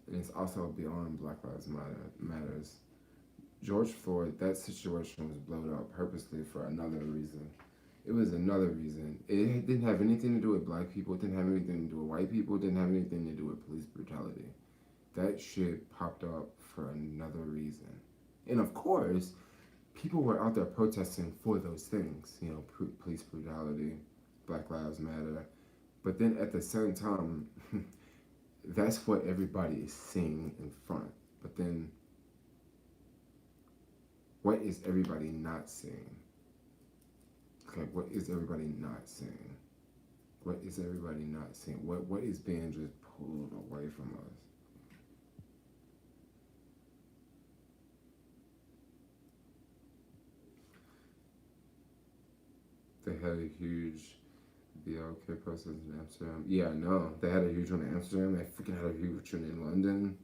And it's also beyond Black Lives Matters. George Floyd, that situation was blown up purposely for another reason. It was another reason. It didn't have anything to do with black people. It didn't have anything to do with white people. It didn't have anything to do with police brutality. That shit popped up for another reason. And of course, people were out there protesting for those things. You know, police brutality, Black Lives Matter. But then at the same time, that's what everybody is seeing in front. But then, what is everybody not seeing? Okay, what is everybody not seeing? What is everybody not seeing? What is being just pulled away from us? They had a huge BLK protest in Amsterdam. Yeah, I know. They had a huge one in Amsterdam. They freaking had a huge one in London.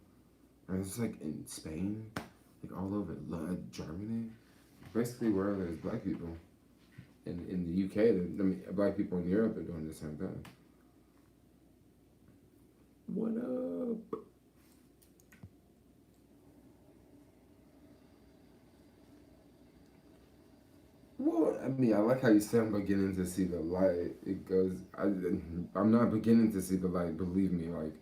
And it's like in Spain, like all over Germany. Basically, wherever there's black people. in the UK, black people in Europe are doing the same thing. What up? Well, I mean, I like how you said I'm beginning to see the light. I'm not beginning to see the light. Believe me, like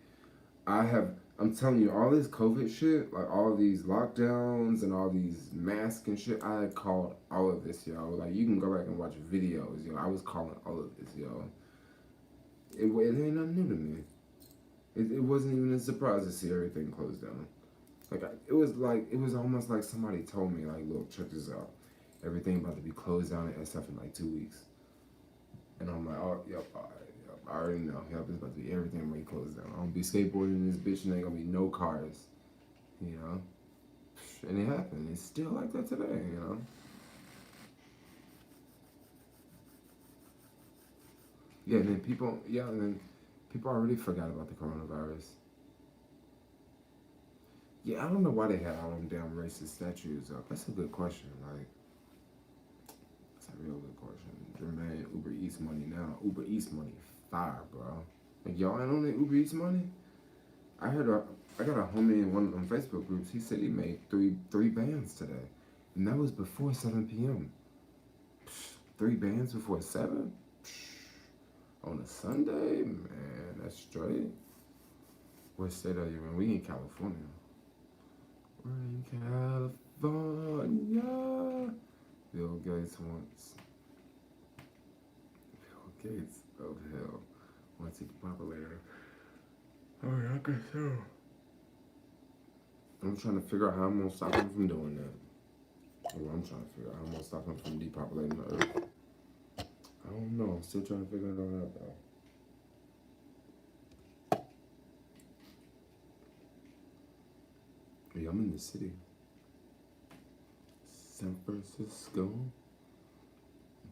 I have. I'm telling you, all this COVID shit, like all these lockdowns and all these masks and shit. I called all of this, yo. Like you can go back and watch videos, yo. I was calling all of this, yo. It ain't nothing new to me. It wasn't even a surprise to see everything closed down. It was almost like somebody told me, like, look, check this out. Everything about to be closed down SF in like 2 weeks. And I'm like, oh, yep, all right, yep, I already know. Yep, it's about to be everything already closed down. I'm gonna be skateboarding in this bitch and ain't gonna be no cars, you know? And it happened. It's still like that today, you know? And then people already forgot about the coronavirus. Yeah, I don't know why they had all them damn racist statues up. That's a good question. Like, that's a real good question. Jermaine, Uber Eats money now. Uber Eats money, fire, bro. Like, y'all ain't on the Uber Eats money? I got a homie in one of them Facebook groups. He said he made three bands today, and that was before 7 p.m. 3 bands before 7 on a Sunday, man. That's straight. What state are you in? We in California. We're in California. Bill Gates wants. Bill Gates of hell wants to depopulate her. Oh, yeah, I guess so. I'm trying to figure out how I'm gonna stop him from doing that. Well, I'm trying to figure out how I'm gonna stop him from depopulating the earth. I don't know. I'm still trying to figure it all out, though. Yeah, I'm in the city. San Francisco.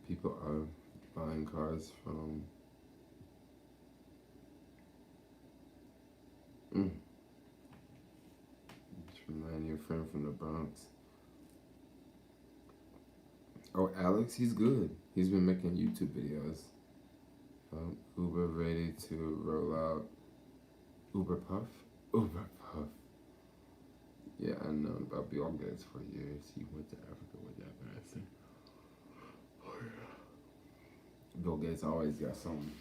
People are buying cars from Remind your friend from the Bronx. Oh, Alex, he's good. He's been making YouTube videos. Uber ready to roll out Uber Puff? Uber Puff. Yeah, I know about Bill Gates for years. He went to Africa with that bastard. Oh, yeah. Bill Gates always got something.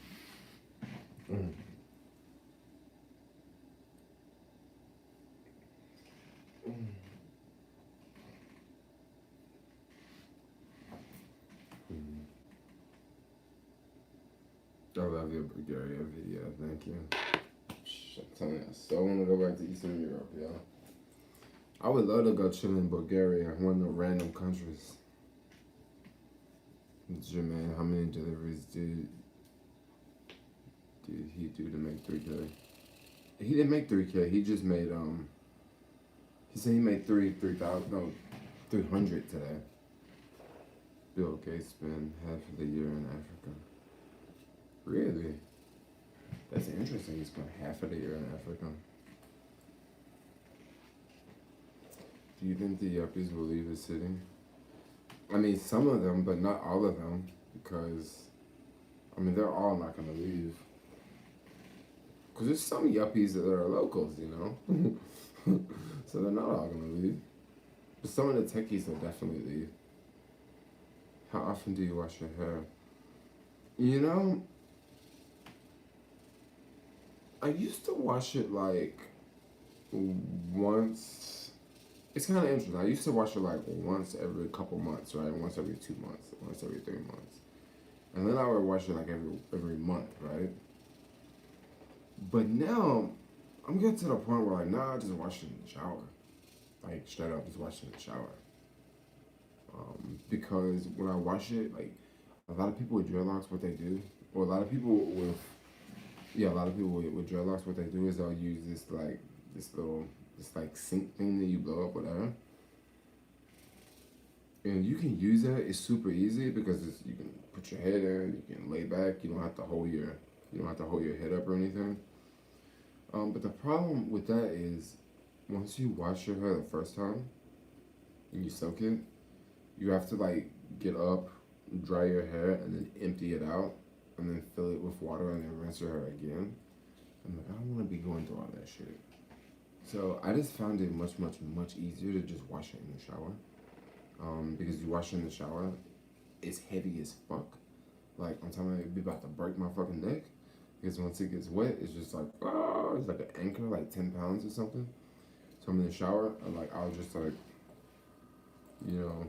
I love your Bulgaria video. Thank you. I'm telling you, I so want to go back to Eastern Europe, y'all. I would love to go chill in Bulgaria, one of the random countries. Jermaine, how many deliveries did he do to make 3K? He didn't make 3K. He just made He said he made 300 today. Bill Gates spent half of the year in Africa. Really? That's interesting. He spent half of the year in Africa. Do you think the yuppies will leave the city? I mean, some of them, but not all of them, because, I mean, they're all not going to leave. Because there's some yuppies that are locals, you know? So they're not all going to leave. But some of the techies will definitely leave. How often do you wash your hair? You know, I used to wash it like once. It's kind of interesting. I used to wash it like once every couple months, right? Once every 2 months, once every 3 months. And then I would wash it like every month, right? But now, I'm getting to the point where like, nah, I just wash it in the shower. Like, straight up, just wash it in the shower. Because when I wash it, like, a lot of people with dreadlocks, what they do, or a lot of people with dreadlocks, what they do is they'll use this sink thing that you blow up with air. And you can use that. It's super easy because you can put your head in, you can lay back. You don't have to hold your head up or anything. But the problem with that is, once you wash your hair the first time and you soak it, you have to like get up, dry your hair and then empty it out and then fill it with water and then rinse your hair again. I'm like, I don't want to be going through all that shit. So I just found it much easier to just wash it in the shower. Because you wash it in the shower, it's heavy as fuck. Like, I'm telling you, it'd be about to break my fucking neck. Because once it gets wet, it's just like, oh, it's like an anchor, like 10 pounds or something. So I'm in the shower, and like, I'll just like, you know,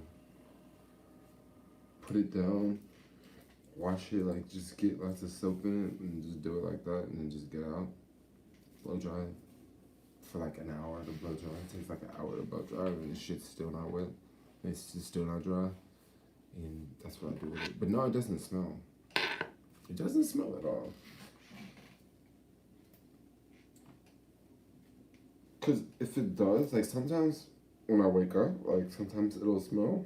put it down, wash it, like just get lots of soap in it, and just do it like that, and then just get out, blow dry it for like an hour to blow dry. It takes like an hour to blow dry, and the shit's still not wet. It's just still not dry, and that's what I do with it. But no, it doesn't smell. It doesn't smell at all. Cause if it does, like sometimes when I wake up, like sometimes it'll smell.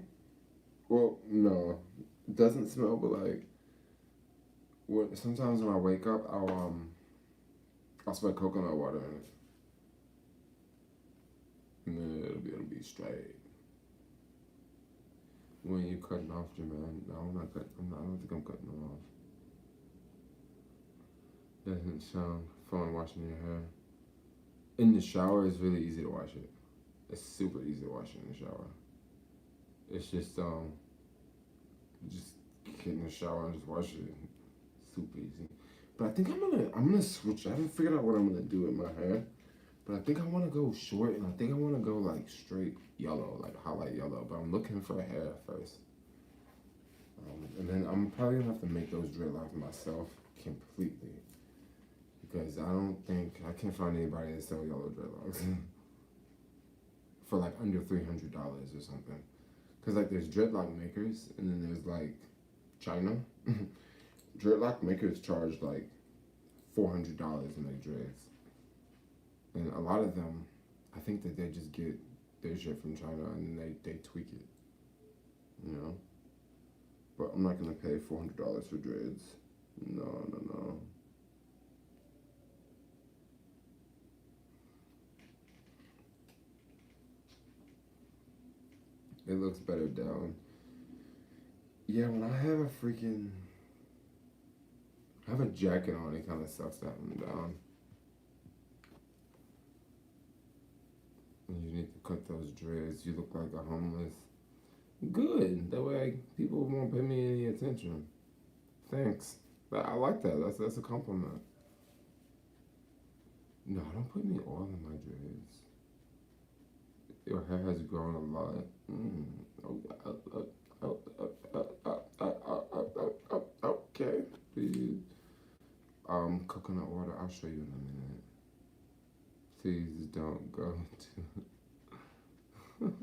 Well, no, it doesn't smell, but like, sometimes when I wake up, I'll smell coconut water in it, and then it'll be straight. When you cutting off, Jermaine? No, I'm not cutting. I don't think I'm cutting them off. Doesn't sound fun washing your hair. In the shower, it's really easy to wash it. It's super easy to wash it in the shower. It's just get in the shower and just wash it. Super easy. But I think I'm gonna switch. I haven't figured out what I'm gonna do with my hair. But I think I wanna go short, and I think I wanna go like straight yellow, like highlight yellow. But I'm looking for hair first. And then I'm probably gonna have to make those dreadlocks myself completely. Because I can't find anybody that sell yellow dreadlocks for like under $300 or something. Cause like there's dreadlock makers, and then there's like China. Dreadlock makers charge like $400 to make dreads, and a lot of them, I think that they just get their shit from China and then they tweak it, you know. But I'm not gonna pay $400 for dreads. No. It looks better down. Yeah, when I have a jacket on, it kind of sucks to have them down. And you need to cut those dreads. You look like a homeless. Good. That way people won't pay me any attention. Thanks. But I like that. That's a compliment. No, don't put any oil in my dreads. Your hair has grown a lot. Okay. Please. Coconut water. I'll show you in a minute. Please don't go to.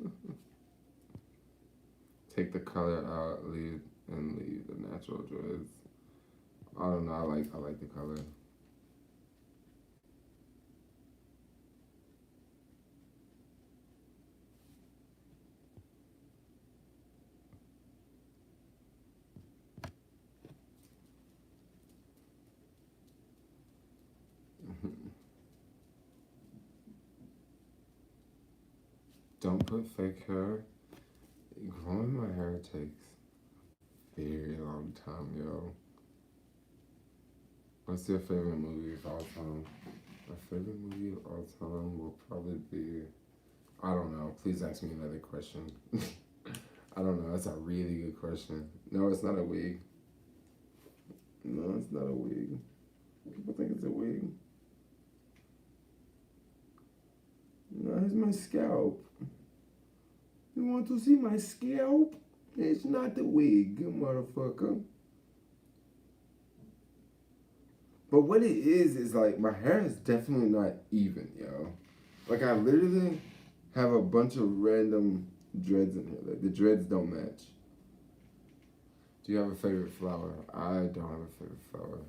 Take the color out. Leave the natural dreads. I don't know. I like the color. Don't put fake hair. Growing my hair takes a very long time, yo. What's your favorite movie of all time? My favorite movie of all time will probably be, I don't know. Please ask me another question. I don't know. That's a really good question. No, it's not a wig. No, it's not a wig. People think it's a wig. No, it's my scalp. You want to see my scalp? It's not the wig, you motherfucker. But what it is like my hair is definitely not even, yo. Like I literally have a bunch of random dreads in here. Like the dreads don't match. Do you have a favorite flower? I don't have a favorite flower.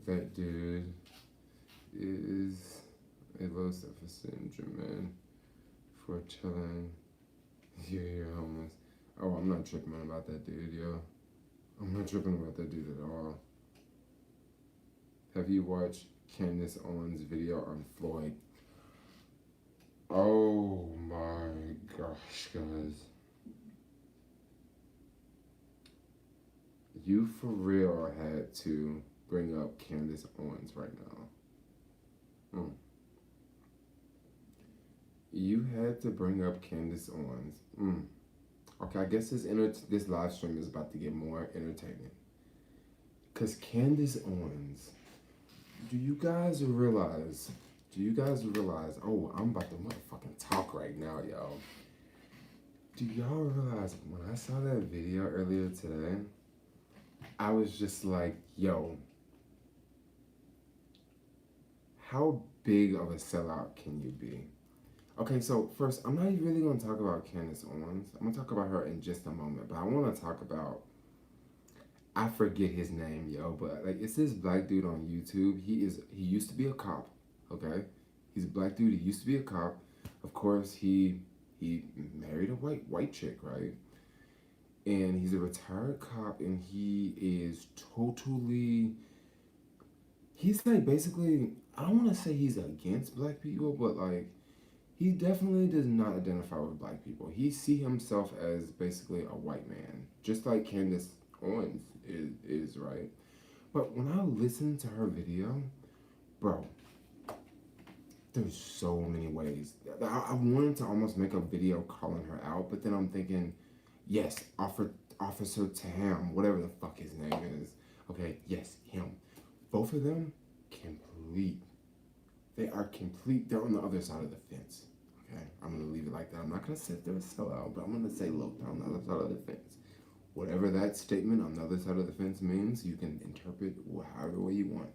That dude is a low self-esteem Jermaine for telling you you're homeless. Oh, I'm not tripping about that dude, yo. I'm not tripping about that dude at all. Have you watched Candace Owens' video on Floyd? Oh my gosh, guys. You for real had to bring up Candace Owens right now. You had to bring up Candace Owens. Okay, I guess this live stream is about to get more entertaining. Cause Candace Owens, do you guys realize? Oh, I'm about to motherfucking talk right now, y'all. Do y'all realize when I saw that video earlier today, I was just like, yo, how big of a sellout can you be? Okay, so first, I'm not really going to talk about Candace Owens. I'm going to talk about her in just a moment, but I want to talk about, I forget his name, yo, but like it's this black dude on YouTube. He used to be a cop, okay? He's a black dude. He used to be a cop. Of course, he married a white chick, right? And he's a retired cop, and he is totally, he's like basically, I don't want to say he's against black people, but like he definitely does not identify with black people. He see himself as basically a white man, just like Candace Owens is, right? But when I listen to her video, bro, there's so many ways. I wanted to almost make a video calling her out, but then I'm thinking, yes, Officer Tam, whatever the fuck his name is. Okay, yes, him. Both of them, complete. They are complete. They're on the other side of the fence. Okay, I'm gonna leave it like that. I'm not gonna sit there and sell out, but I'm gonna say, look, they're on the other side of the fence. Whatever that statement on the other side of the fence means, you can interpret however way you want.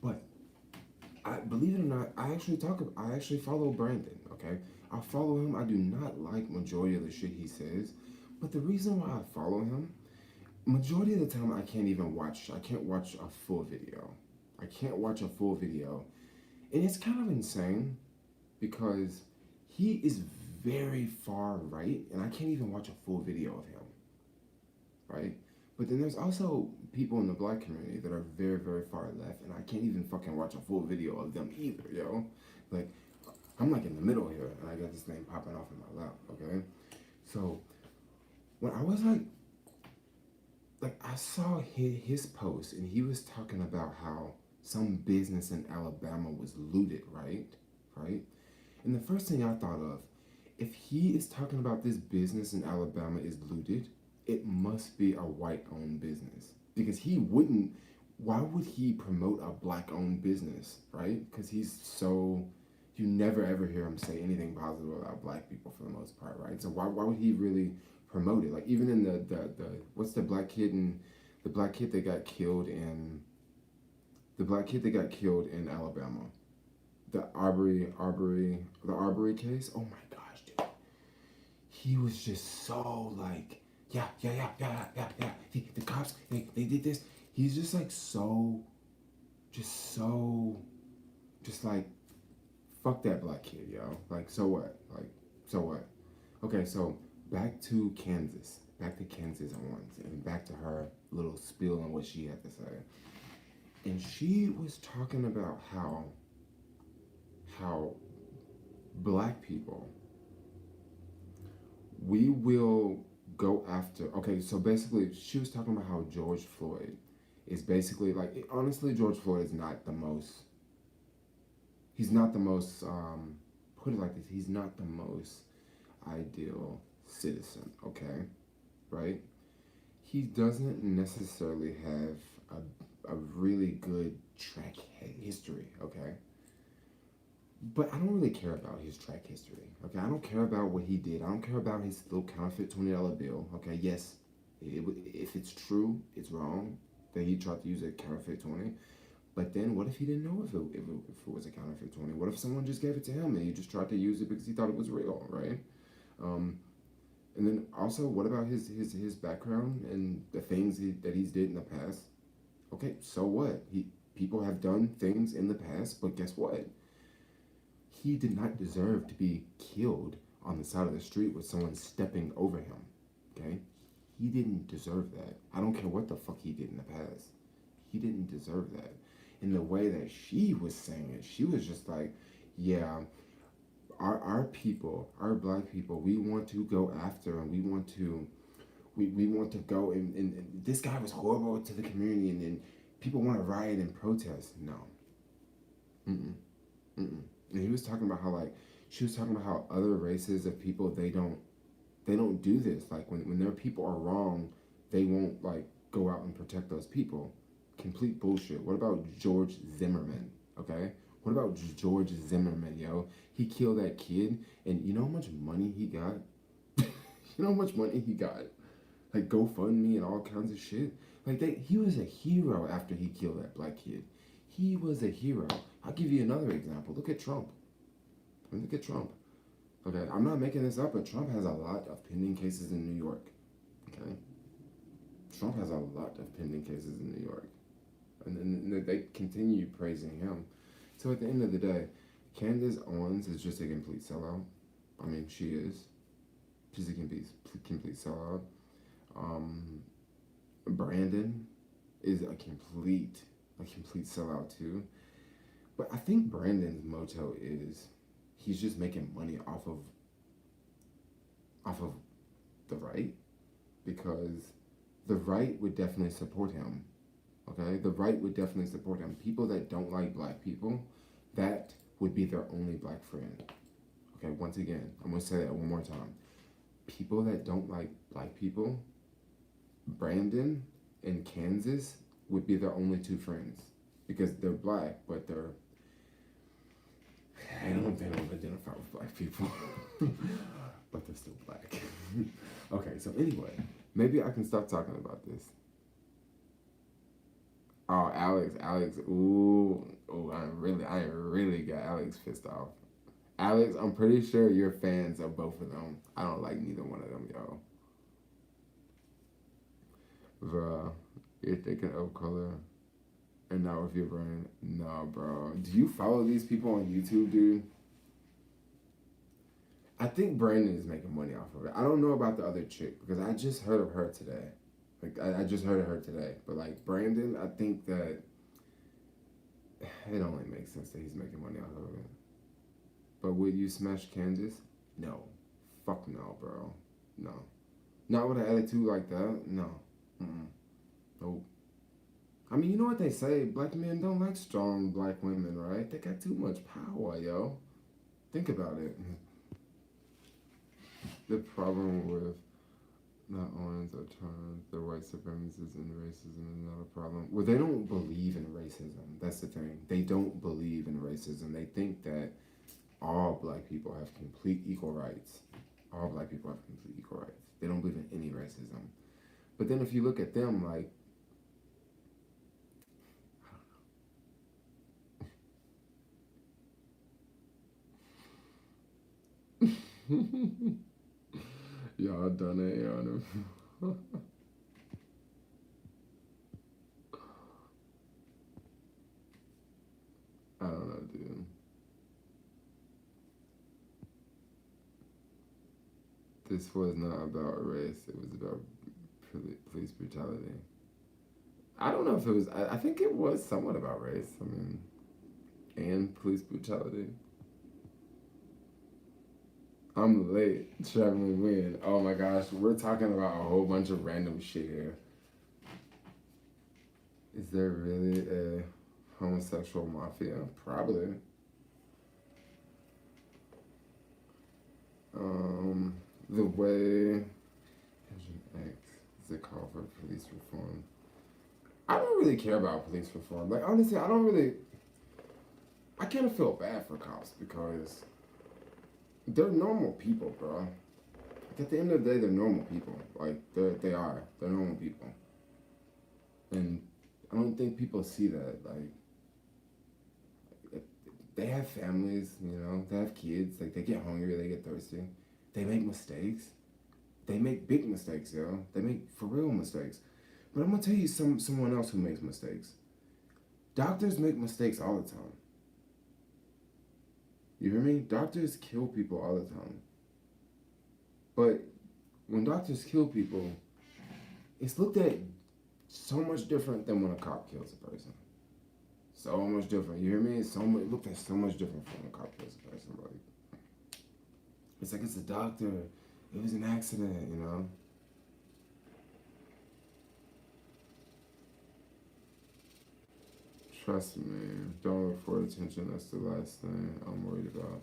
But believe it or not, I actually follow Brandon. Okay, I follow him. I do not like majority of the shit he says, but the reason why I follow him, majority of the time I can't watch a full video. I can't watch a full video, and it's kind of insane because he is very far right, and I can't even watch a full video of him, right? But then there's also people in the black community that are very, very far left, and I can't even fucking watch a full video of them either, yo. Like, I'm like in the middle here, and I got this thing popping off in my lap, okay? So, when I was like I saw his post, and he was talking about how some business in Alabama was looted, right? Right? And the first thing I thought of, if he is talking about this business in Alabama is looted, it must be a white-owned business. Because why would he promote a black-owned business, right? Because you never ever hear him say anything positive about black people for the most part, right? So why would he really promote it? Like even in the what's the black kid that got killed in Alabama? The Arbery case. Oh my gosh, dude. He was just so like, yeah. The cops, they did this. He's just like just like, fuck that black kid, yo. Like, so what? Okay, so back to Candace Owens, and back to her little spiel on what she had to say. And she was talking about how black people, we will go after. Okay, so basically, she was talking about how George Floyd is basically like, honestly, George Floyd is not the most. He's not the most. Put it like this: he's not the most ideal citizen. Okay, right? He doesn't necessarily have a really good track history. Okay. But I don't really care about his track history, okay? I don't care about what he did. I don't care about his little counterfeit $20 bill, okay? Yes, if it's true, it's wrong that he tried to use a counterfeit 20. But then what if he didn't know if it was a counterfeit 20? What if someone just gave it to him and he just tried to use it because he thought it was real, right? And then also, what about his background and the things that he's did in the past? Okay, so what? People have done things in the past, but guess what? He did not deserve to be killed on the side of the street with someone stepping over him, okay? He didn't deserve that. I don't care what the fuck he did in the past. He didn't deserve that. And the way that she was saying it, she was just like, yeah, our people, our black people, we want to go after, and we want to go, and this guy was horrible to the community, and people want to riot and protest. No. Mm-mm. Mm-mm. And he was talking about how, like, she was talking about how other races of people, they don't do this. Like, when their people are wrong, they won't, like, go out and protect those people. Complete bullshit. What about George Zimmerman? Okay? What about George Zimmerman, yo? He killed that kid, and you know how much money he got? You know how much money he got? Like, GoFundMe and all kinds of shit. Like, he was a hero after he killed that black kid. He was a hero. I'll give you another example. Look at Trump. Look at Trump. Okay, I'm not making this up, but Trump has a lot of pending cases in New York. Okay? Trump has a lot of pending cases in New York. And they continue praising him. So at the end of the day, Candace Owens is just a complete sellout. I mean, she is. She's a complete sellout. Brandon is a complete sellout too. But I think Brandon's motto is he's just making money off of the right, because the right would definitely support him. Okay, the right would definitely support him. People that don't like black people, that would be their only black friend. Okay, once again, I'm gonna say that one more time. People that don't like black people, Brandon and Kansas would be their only two friends, because they're black, but they don't identify with black people, but they're still black. Okay, so anyway, maybe I can stop talking about this. Oh, Alex, ooh, I really got Alex pissed off. Alex, I'm pretty sure you're fans of both of them. I don't like neither one of them, yo. Bruh, you're thinking of color and not with your brain. Nah, bro. Do you follow these people on YouTube, dude? I think Brandon is making money off of it. I don't know about the other chick, because I just heard of her today. Like, I just heard of her today. But, like, Brandon, I think that it only makes sense that he's making money off of it. But would you smash Kansas? No. Fuck no, bro. No. Not with an attitude like that. No. Nope. I mean, you know what they say? Black men don't like strong black women, right? They got too much power, yo. Think about it. The problem with not orange or turns, the white supremacists and racism is not a problem. Well, they don't believe in racism. That's the thing. They don't believe in racism. They think that all black people have complete equal rights. All black people have complete equal rights. They don't believe in any racism. But then if you look at them, like, y'all done it, y'all. I don't know, dude. This was not about race. It was about police brutality. I don't know if it was. I think it was somewhat about race. I mean, and police brutality. I'm late. Traveling wind. Oh my gosh, we're talking about a whole bunch of random shit here. Is there really a homosexual mafia? Probably. The way X is it called for police reform? I don't really care about police reform. Like, honestly, I kind of feel bad for cops, because they're normal people, bro. Like, at the end of the day, they're normal people. Like, they're normal people. And I don't think people see that. Like, they have families, you know, they have kids. Like, they get hungry, they get thirsty. They make mistakes. They make big mistakes, yo. They make for real mistakes. But I'm gonna tell you someone else who makes mistakes. Doctors make mistakes all the time. You hear me? Doctors kill people all the time. But when doctors kill people, it's looked at so much different than when a cop kills a person. So much different. You hear me? So much. Look, at so much different from a cop person. Like, it's like it's a doctor. It was an accident. You know. Trust me. Don't look for attention. That's the last thing I'm worried about.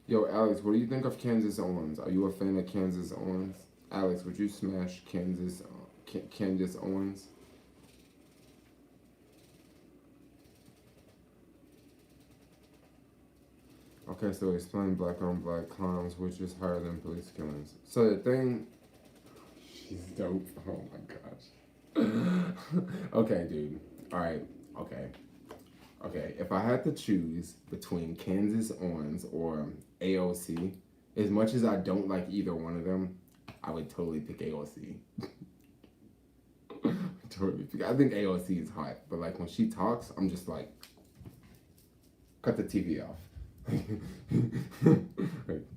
Yo, Alex, what do you think of Kansas Owens? Are you a fan of Kansas Owens? Alex, would you smash Kansas Owens? Okay, so explain black on black crimes, which is higher than police killings. So the thing, she's dope. Oh my gosh. Okay, dude. All right. Okay. Okay. If I had to choose between Kansas Owens or AOC, as much as I don't like either one of them, I would totally pick AOC. Totally pick. I think AOC is hot, but like when she talks, I'm just like, cut the TV off.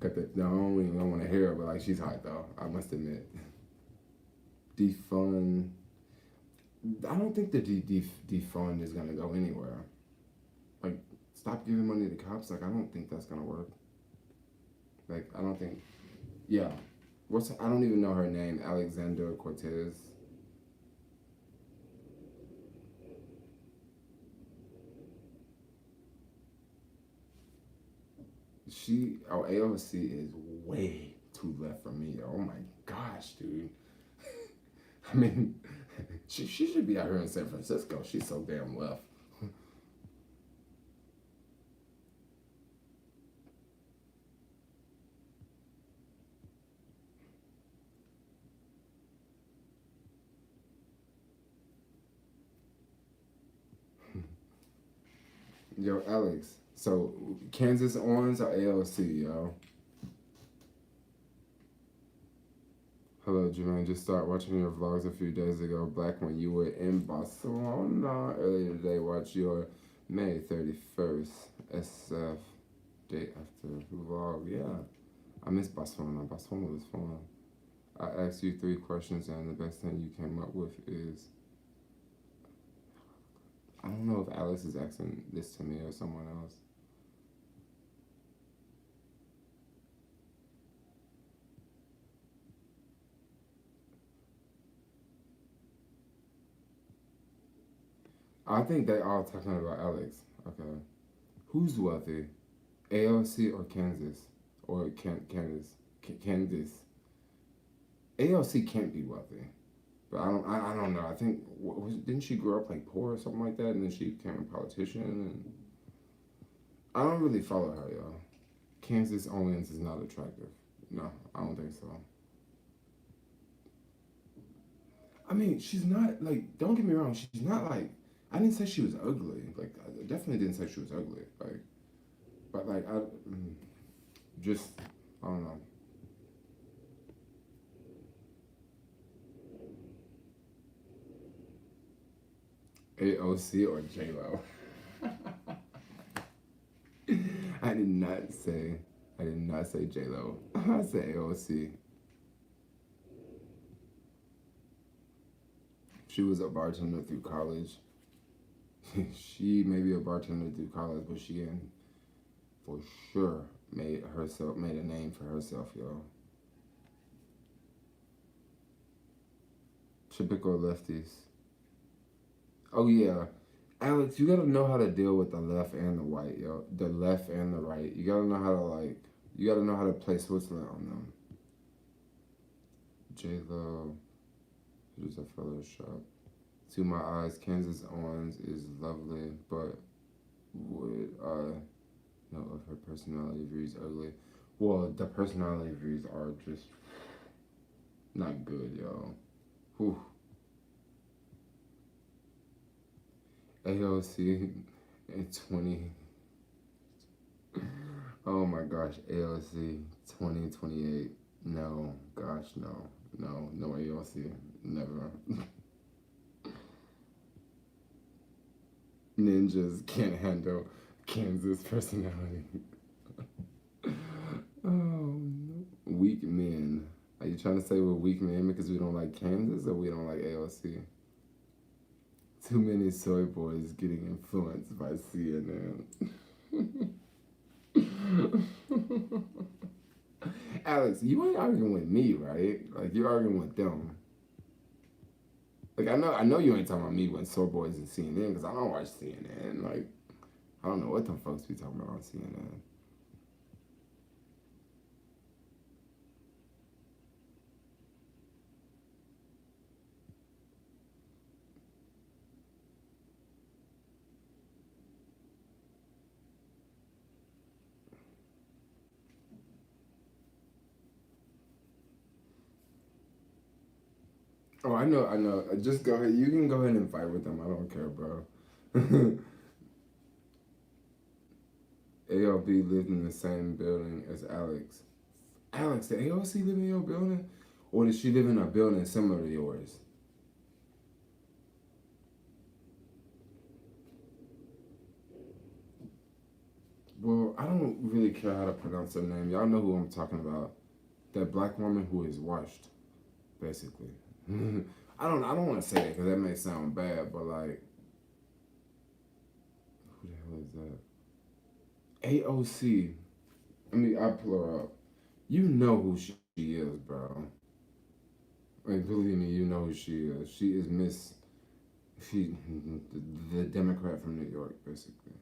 Cut the. No, I don't want to hear her, but like she's hot though. I must admit. Defund. I don't think the defund is gonna go anywhere. Like, stop giving money to cops. Like, I don't think that's gonna work. Like, I don't think. Yeah, I don't even know her name. Alexander Cortez. AOC is way too left for me. Oh my gosh, dude. I mean, she should be out here in San Francisco. She's so damn left. Yo, Alex. So, Kansas Owens or AOC, yo? Hello, Jermaine. Just started watching your vlogs a few days ago, back when you were in Barcelona. Earlier today, watched your May 31st SF day after vlog. Yeah, I miss Barcelona. Barcelona was fun. I asked you 3 questions, and the best thing you came up with is, I don't know if Alice is asking this to me or someone else. I think they all talking about Alex. Okay. Who's wealthy? AOC or Kansas? Or Kansas? AOC can't be wealthy. But I don't know. I think, didn't she grow up like poor or something like that? And then she became a politician? And I don't really follow her, y'all. Kansas Owens is not attractive. No, I don't think so. I mean, she's not, like, don't get me wrong, she's not like, I didn't say she was ugly. Like, I definitely didn't say she was ugly. Like, but like, just, I don't know. AOC or J Lo? I did not say J Lo. I said AOC. She was a bartender through college. She may be a bartender through college, but she for sure made a name for herself, yo. Typical lefties. Oh yeah, Alex, you gotta know how to deal with the left and the right, yo. The left and the right. You gotta know how to you gotta know how to play Switzerland on them. J Lo, just a fellow shop. To my eyes, Kansas Owens is lovely, but would I know if her personality views ugly? Well, the personality views are just not good, yo. Whew. AOC at 20. Oh my gosh, AOC 2028. No, gosh, no. No AOC. Never. Ninjas can't handle Kansas personality. Oh weak men. Are you trying to say we're weak men because we don't like Kansas or we don't like AOC? Too many soy boys getting influenced by CNN. Alex, you ain't arguing with me, right? Like you're arguing with them. Like I know you ain't talking about me when soy boys and CNN because I don't watch CNN. Like I don't know what them folks be talking about on CNN. Oh, I know, I know. Just go ahead. You can go ahead and fight with them. I don't care, bro. ALB lived in the same building as Alex. Alex, did AOC live in your building? Or did she live in a building similar to yours? Well, I don't really care how to pronounce her name. Y'all know who I'm talking about. That black woman who is washed, basically. I don't want to say it because that may sound bad, but like, who the hell is that? AOC. I mean, I pull her up. You know who she is, bro. Like, believe me, you know who she is. She is Miss. She, the Democrat from New York, basically.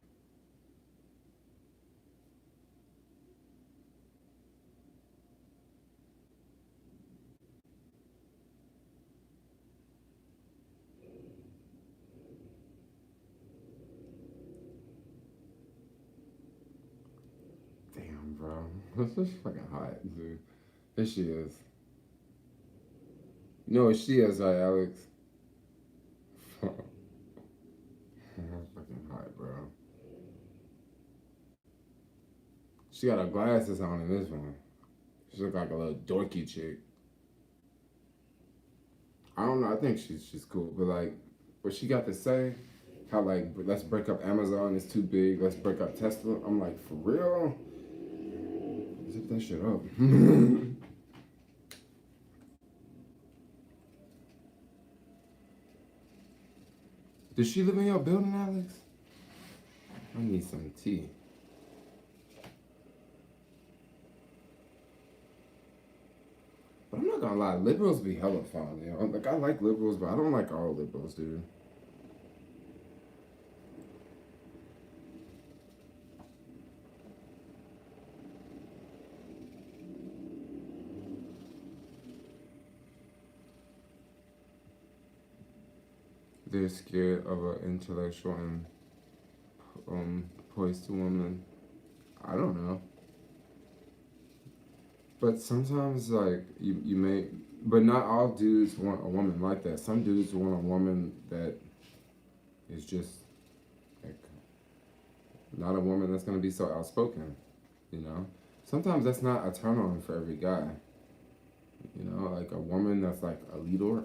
Damn, bro. That's just fucking hot, dude. There she is. You know what she is, right, Alex? Fucking hot, bro. She got her glasses on in this one. She look like a little dorky chick. I don't know. I think she's cool, but like, what she got to say, how like let's break up Amazon, it's too big. Let's break up Tesla. I'm like, for real? Zip that shit up. Does she live in your building, Alex? I need some tea. But I'm not gonna lie, liberals be hella fun, you know? Like I like liberals, but I don't like all liberals, dude. They're scared of an intellectual and poised woman. I don't know. But sometimes, like, you may, but not all dudes want a woman like that. Some dudes want a woman that is just, like, not a woman that's going to be so outspoken, you know? Sometimes that's not a turn on for every guy. You know, like a woman that's like a leader,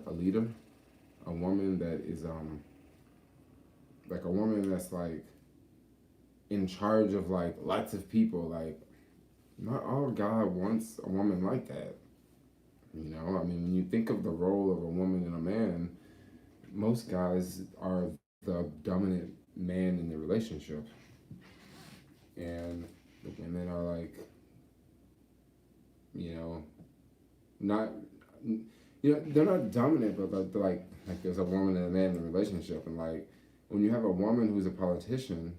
a woman that is, like a woman that's like in charge of like lots of people, like, not all guy wants a woman like that. You know, I mean, when you think of the role of a woman and a man, most guys are the dominant man in the relationship. And the women are like, you know, not, you know, they're not dominant, but like there's a woman and a man in the relationship. And like, when you have a woman who's a politician,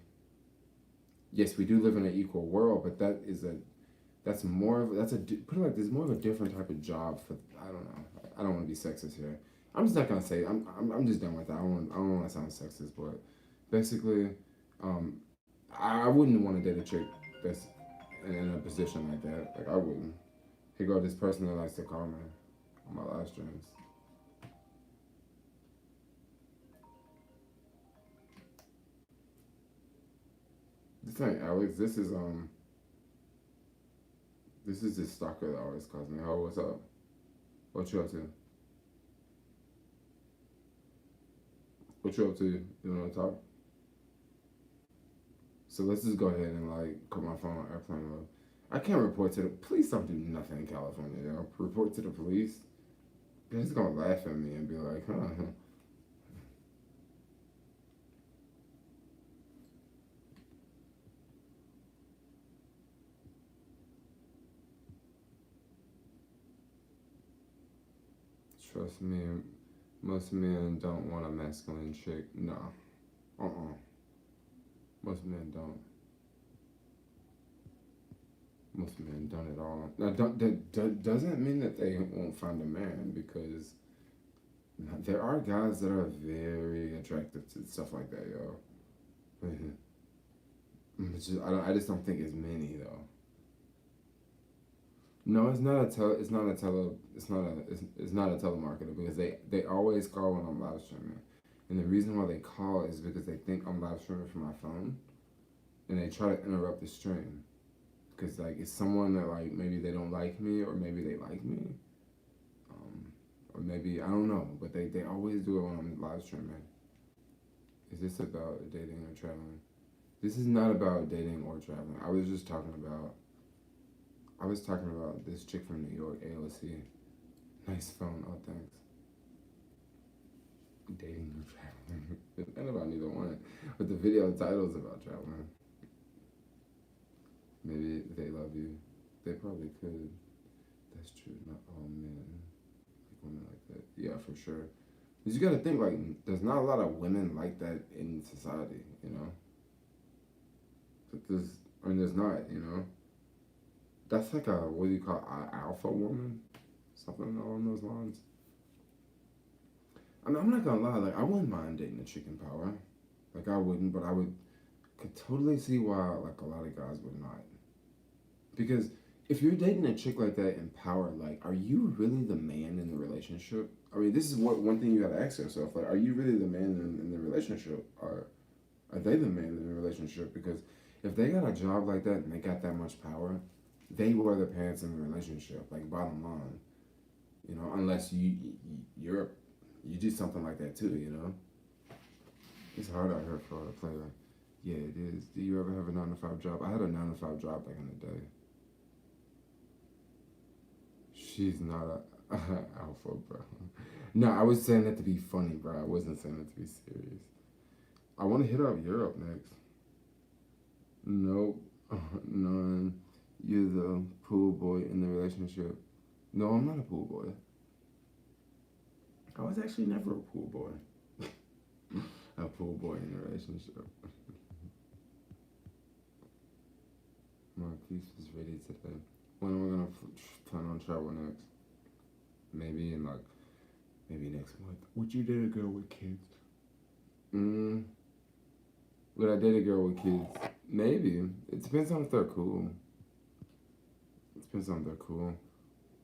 yes, we do live in an equal world, but that's more of that's a put it like there's more of a different type of job for I don't know. I don't want to be sexist here. I'm just not gonna say I'm just done with that. I don't want to sound sexist, but basically, um, I wouldn't want to date a chick that's in a position like that. Like I wouldn't. Here go this person that likes to call me on my live streams. This ain't Alex. This is this stalker that always calls me. Oh, what's up? What you up to? What you up to? You want to talk? So let's just go ahead and like put my phone on airplane mode. I can't report to the police. Don't do nothing in California, yo. Report to the police. They're just gonna laugh at me and be like, huh. Trust me, most men don't want a masculine chick. No. Most men don't. Most men don't at all. Now, that doesn't mean that they won't find a man, because there are guys that are very attractive to stuff like that, yo. I just don't think as many though. No, it's not a telemarketer, because they always call when I'm live streaming, and the reason why they call is because they think I'm live streaming from my phone, and they try to interrupt the stream, because like it's someone that like maybe they don't like me, or maybe they like me, or maybe I don't know, but they always do it when I'm live streaming. Is this about dating or traveling? This is not about dating or traveling. I was talking about this chick from New York, AOC. Nice phone, oh thanks. Dating or traveling. It's not about neither one. But the video title is about traveling. Maybe they love you. They probably could. That's true. Not all men like women like that. Yeah, for sure. Because you gotta think, like, there's not a lot of women like that in society, you know? There's not, you know? That's like a, what do you call it, alpha woman? Something along those lines. I mean, I'm not gonna lie, like, I wouldn't mind dating a chicken power. Like, I wouldn't, but could totally see why, like, a lot of guys would not. Because if you're dating a chick like that in power, like, are you really the man in the relationship? I mean, this is one thing you gotta ask yourself. Like, are you really the man in the relationship? Or are they the man in the relationship? Because if they got a job like that and they got that much power, they wear the pants in the relationship. Like, bottom line, you know, unless you do something like that too, you know. It's hard out here for a player. Yeah, it is. Do you ever have a 9-to-5 job? I had a 9-to-5 job back in the day. She's not a alpha, bro. No, I was saying that to be funny, bro. I wasn't saying it to be serious. I want to hit up Europe next. Nope. None. You're the pool boy in the relationship. No, I'm not a pool boy. I was actually never a pool boy. A pool boy in a relationship. Marquise is ready today. When are we gonna plan on travel next? Maybe next month. Would you date a girl with kids? Would I date a girl with kids? Maybe. It depends on if they're cool.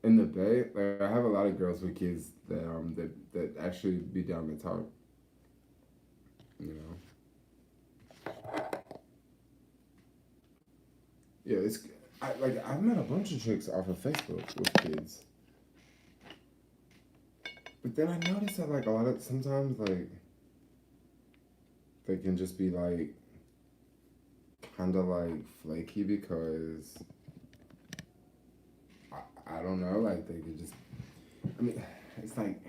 In the Bay, like, I have a lot of girls with kids that actually be down to talk. You know. Yeah, I've met a bunch of chicks off of Facebook with kids. But then I noticed that, like, sometimes, like, they can just be, like, kind of, like, flaky, because, I don't know, like, they could just, I mean, it's like,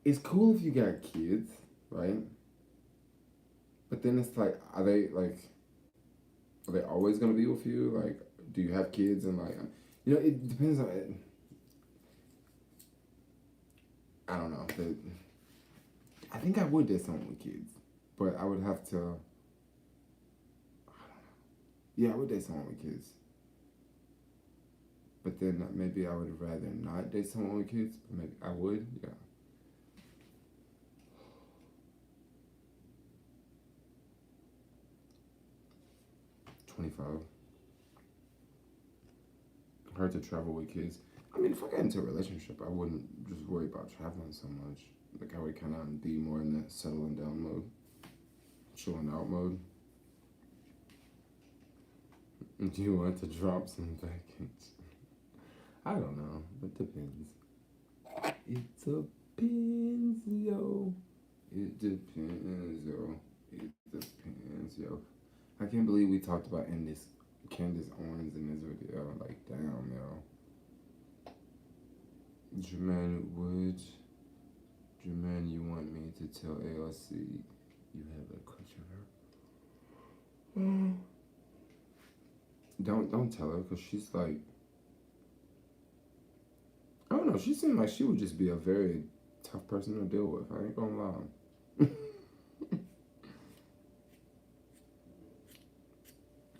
it's cool if you got kids, right? But then it's like, are they always going to be with you? Like, do you have kids? And, like, you know, it depends on it. I don't know. I think I would date someone with kids, but I would have to, I don't know. Yeah, I would date someone with kids. But then maybe I would rather not date someone with kids. Maybe I would, yeah. $25. Hard to travel with kids. I mean, if I got into a relationship, I wouldn't just worry about traveling so much. Like, I would kind of be more in that settling down mode, chilling out mode. Do you want to drop some package? I don't know. It depends. It depends, yo. It depends, yo. It depends, yo. I can't believe we talked about ending Candace Owens in this video. Like, damn, yo. Jermaine, you want me to tell ALC you have a crush on her? Don't tell her, because she's like, I don't know, she seemed like she would just be a very tough person to deal with. I ain't gonna lie.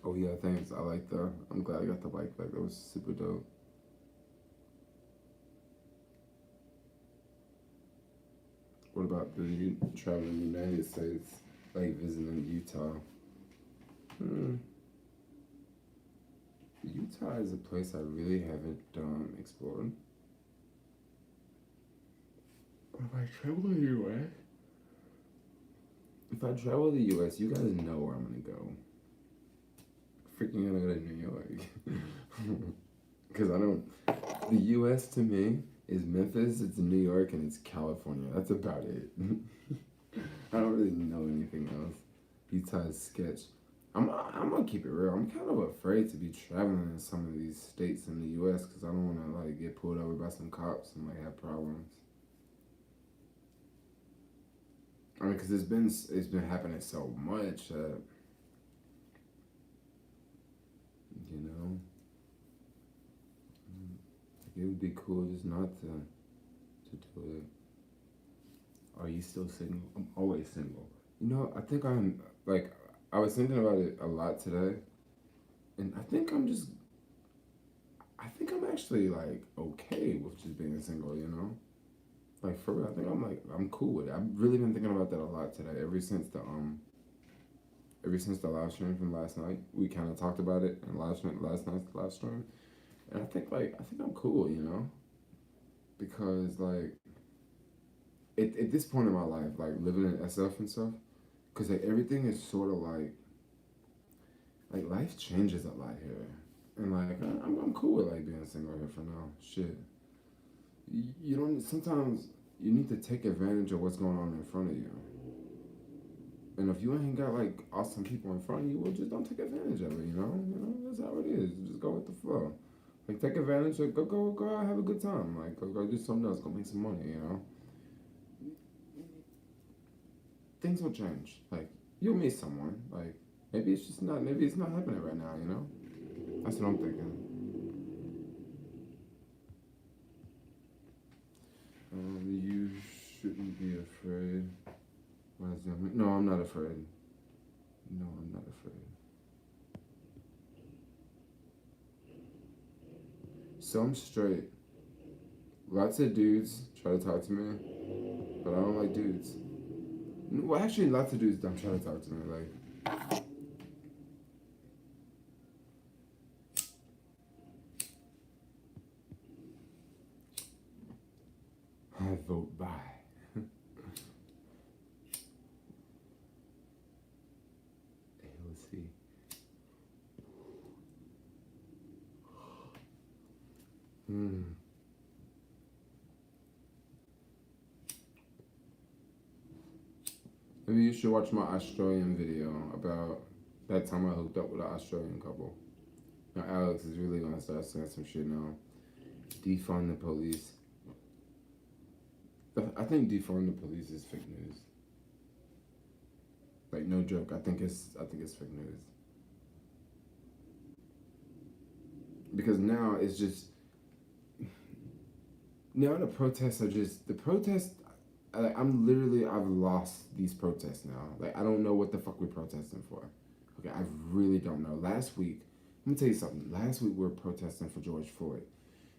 Oh yeah, thanks. I'm glad I got the bike back. That was super dope. What about the traveling in the United States, like visiting Utah? Utah is a place I really haven't explored. If I travel to the U.S., you guys know where I'm gonna go. Freaking gonna go to New York. Because the U.S. to me is Memphis, it's New York, and it's California. That's about it. I don't really know anything else. Utah is sketch. I'm gonna keep it real. I'm kind of afraid to be traveling in some of these states in the U.S. because I don't want to like get pulled over by some cops and like have problems. I mean, because it's been happening so much that, you know, it would be cool just not to do it. Are you still single? I'm always single. You know, I think I'm like, I was thinking about it a lot today, and I think I'm actually like okay with just being single, you know? Like for real, I think I'm cool with it. I've really been thinking about that a lot today. Ever since the live stream from last night, we kind of talked about it in last night's live stream, and I think I'm cool, you know, because like at this point in my life, like living in SF and stuff, because like everything is sort of like life changes a lot here, and like I'm cool with like being single here for now. Shit, you don't sometimes you need to take advantage of what's going on in front of you. And if you ain't got like awesome people in front of you, well, just don't take advantage of it. You know, that's how it is. Just go with the flow. Like take advantage of go out, have a good time. Like go do something else, go make some money. You know, things will change. Like you'll meet someone. Like maybe it's not happening right now. You know, that's what I'm thinking. You shouldn't be afraid. No, I'm not afraid. No, I'm not afraid. So I'm straight. Lots of dudes try to talk to me, but I don't like dudes. Well, actually, lots of dudes don't try to talk to me. Like, I vote by. Let's see. Maybe you should watch my Australian video about that time I hooked up with an Australian couple. Now Alex is really gonna start saying some shit now. Defund the police. I think defund the police is fake news. Like no joke. I think it's fake news. Because now it's just the protests are just I've lost these protests now. Like I don't know what the fuck we're protesting for. Okay, I really don't know. Last week, let me tell you something. Last week we were protesting for George Floyd.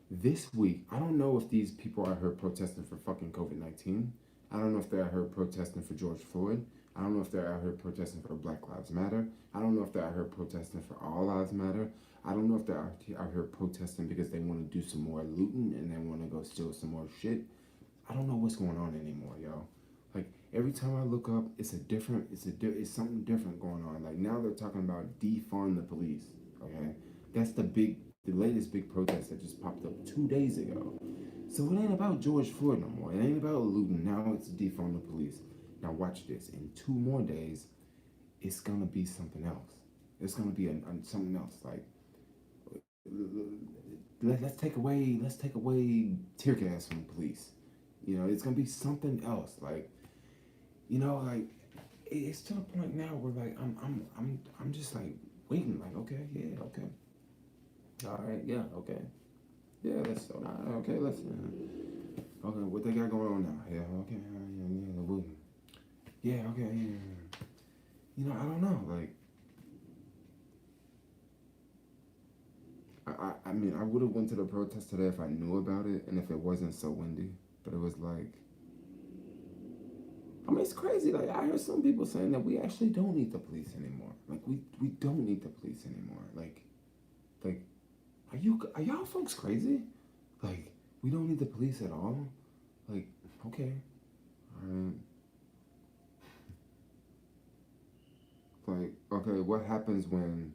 This week, I don't know if these people are here protesting for fucking COVID-19. I don't know if they're out here protesting for George Floyd. I don't know if they're out here protesting for Black Lives Matter. I don't know if they're out here protesting for All Lives Matter. I don't know if they're out here protesting because they want to do some more looting and they want to go steal some more shit. I don't know what's going on anymore, yo. Like every time I look up, it's something different going on. Like now they're talking about defund the police. Okay, that's the latest big protest that just popped up 2 days ago. So it ain't about George Floyd no more. It ain't about looting. Now it's defund the police. Now watch this. In 2 more days, it's gonna be something else. It's gonna be something else. Like let's take away tear gas from the police. You know, it's gonna be something else. Like, you know, like it's to the point now where like I'm just like waiting. Like, okay, yeah, okay, all right, yeah, okay, yeah, let's okay, let's okay, what they got going on now? Yeah, okay, yeah, okay, yeah. You know, I don't know. Like, I mean, I would have went to the protest today if I knew about it and if it wasn't so windy. But it was like, I mean, it's crazy. Like, I heard some people saying that we actually don't need the police anymore. Like, we don't need the police anymore. Like, are y'all folks crazy? Like, we don't need the police at all. Like, okay, all right. Like, okay, what happens when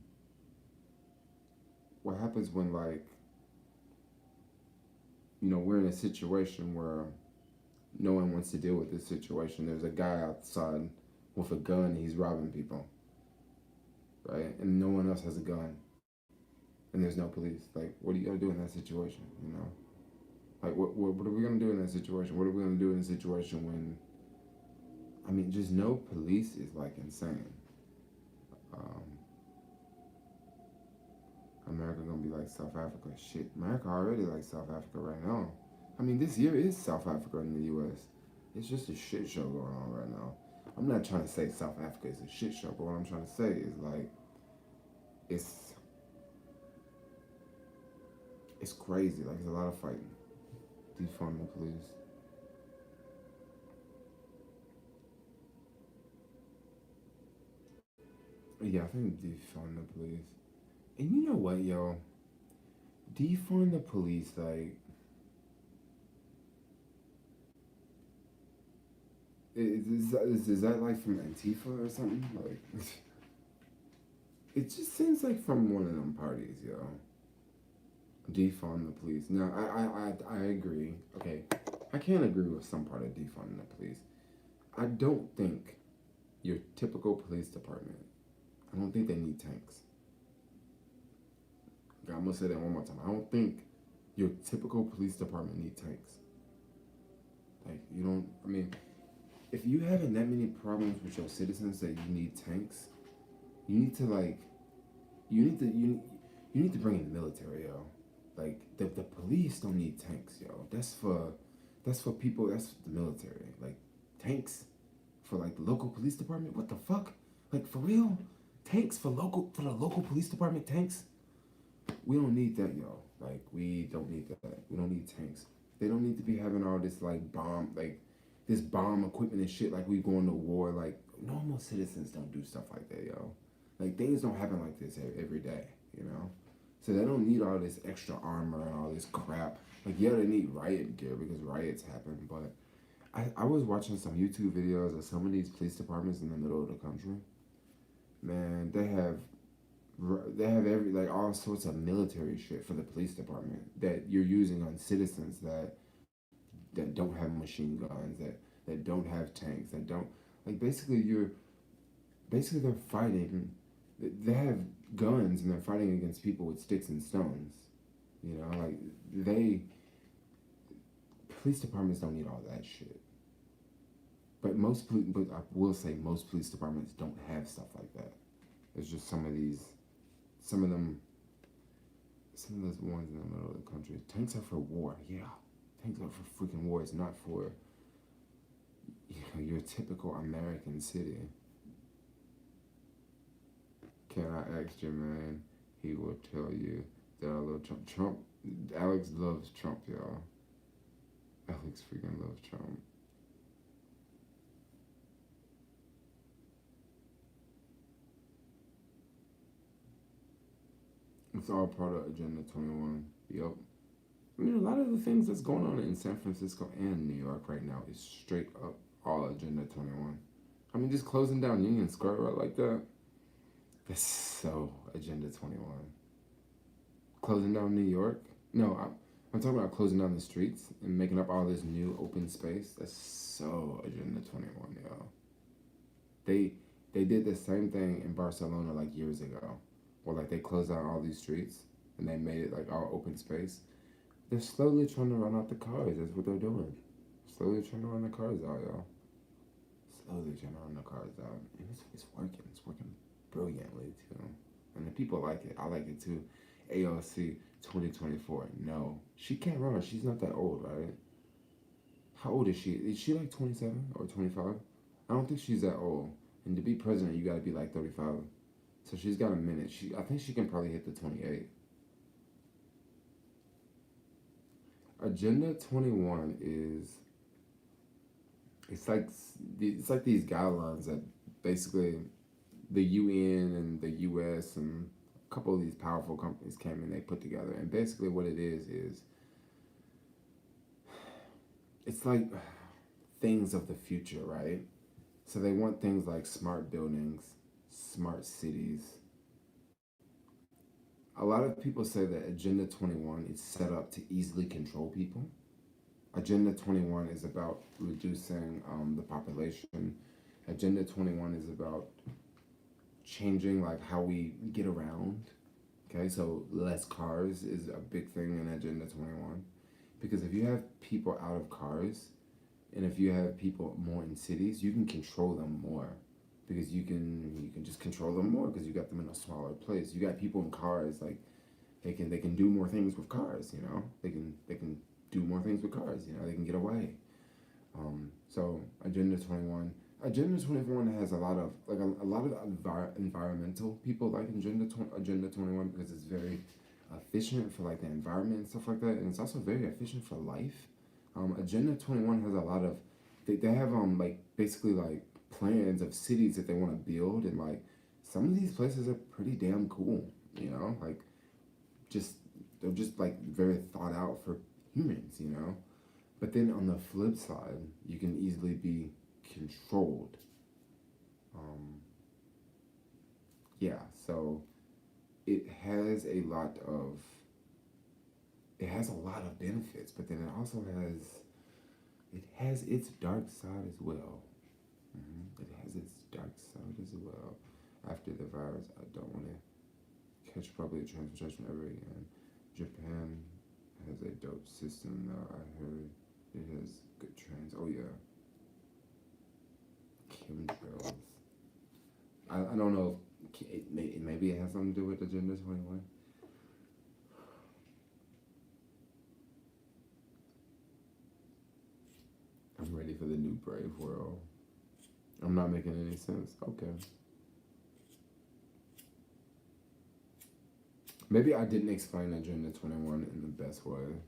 like, you know, we're in a situation where no one wants to deal with this situation. There's a guy outside with a gun. He's robbing people, right? And no one else has a gun, and there's no police. Like, what are you gonna do in that situation? You know, like what are we gonna do in that situation? What are we gonna do in a situation when, I mean, just no police is like insane. Um, America gonna be like South Africa. Shit, America already like South Africa right now. I mean, this year is South Africa in the U.S. It's just a shit show going on right now. I'm not trying to say South Africa is a shit show, but what I'm trying to say is like it's it's crazy. Like, there's a lot of fighting. Defund the police. Yeah, I think defund the police. And you know what, yo? Defund the police. Like, is that like from Antifa or something? Like, it just seems like from one of them parties, yo. Defund the police. Now, I agree. Okay, I can't agree with some part of defunding the police. I don't think your typical police department, I don't think they need tanks. I'm gonna say that one more time. I don't think your typical police department need tanks. Like, you don't. I mean, if you having that many problems with your citizens that you need tanks, you need to like, you need to bring in the military, yo. Like, the police don't need tanks, yo. That's for people. That's the military. Like, tanks for like the local police department. What the fuck? Like, for real? Tanks for the local police department? Tanks? We don't need that, yo. Like, we don't need that. We don't need tanks. They don't need to be having all this like this bomb equipment and shit. Like, we going to war. Like, normal citizens don't do stuff like that, yo. Like, things don't happen like this every day, you know. So they don't need all this extra armor and all this crap. Like, yeah, they need riot gear because riots happen. But I was watching some YouTube videos of some of these police departments in the middle of the country. Man, they have every like all sorts of military shit for the police department that you're using on citizens that don't have machine guns, that don't have tanks, that don't like basically they're fighting. They have guns and they're fighting against people with sticks and stones. You know, like they police departments don't need all that shit. But I will say most police departments don't have stuff like that. It's just some of them, some of those ones in the middle of the country. Tanks are for war, yeah. Tanks are for freaking war. It's not for, you know, your typical American city. Can I ask Jermaine? He will tell you that I love Trump. Alex loves Trump, y'all. Alex freaking loves Trump. It's all part of Agenda 21. Yep. I mean, a lot of the things that's going on in San Francisco and New York right now is straight up all Agenda 21. I mean, just closing down Union Square right like that. That's so Agenda 21. Closing down New York? No, I'm talking about closing down the streets and making up all this new open space. That's so Agenda 21, yo. They They did the same thing in Barcelona like years ago, where like they closed down all these streets and they made it like all open space. They're slowly trying to run out the cars. That's what they're doing. Slowly trying to run the cars out, y'all. Slowly trying to run the cars out, and it's working. It's working brilliantly too, and the people like it. I like it too. AOC 2024. No, she can't run. She's not that old, right? How old is she? Is she like 27 or 25? I don't think she's that old. And to be president, you got to be like 35. So she's got a minute. I think she can probably hit the 28. Agenda 21 is it's like these guidelines that basically the UN and the US and a couple of these powerful companies came and they put together. And basically what it is it's like things of the future, right? So they want things like smart buildings, smart cities. A lot of people say that Agenda 21 is set up to easily control people. Agenda 21 is about reducing the population. Agenda 21 is about changing like how we get around. Okay, so less cars is a big thing in Agenda 21. Because if you have people out of cars, and if you have people more in cities, you can control them more. Because you can just control them more because you got them in a smaller place. You got people in cars, like they can do more things with cars, you know? They can do more things with cars, you know, they can get away. So Agenda 21. Agenda 21 has a lot of environmental people like Agenda 21 because it's very efficient for like the environment and stuff like that, and it's also very efficient for life. Agenda 21 has a lot of they have like basically like plans of cities that they want to build, and like some of these places are pretty damn cool, you know, like just they're just like very thought out for humans, you know. But then on the flip side, you can easily be controlled. Yeah, so it has a lot of benefits, but then it has its dark side as well. It has its dark side as well. After the virus, I don't want to catch public transportation ever again. Japan has a dope system now. I heard it has good trains. Oh yeah, chemtrails. I don't know if maybe it has something to do with Agenda 21. I'm ready for the new brave world. I'm not making any sense. Okay. Maybe I didn't explain Agenda 21 in the best way.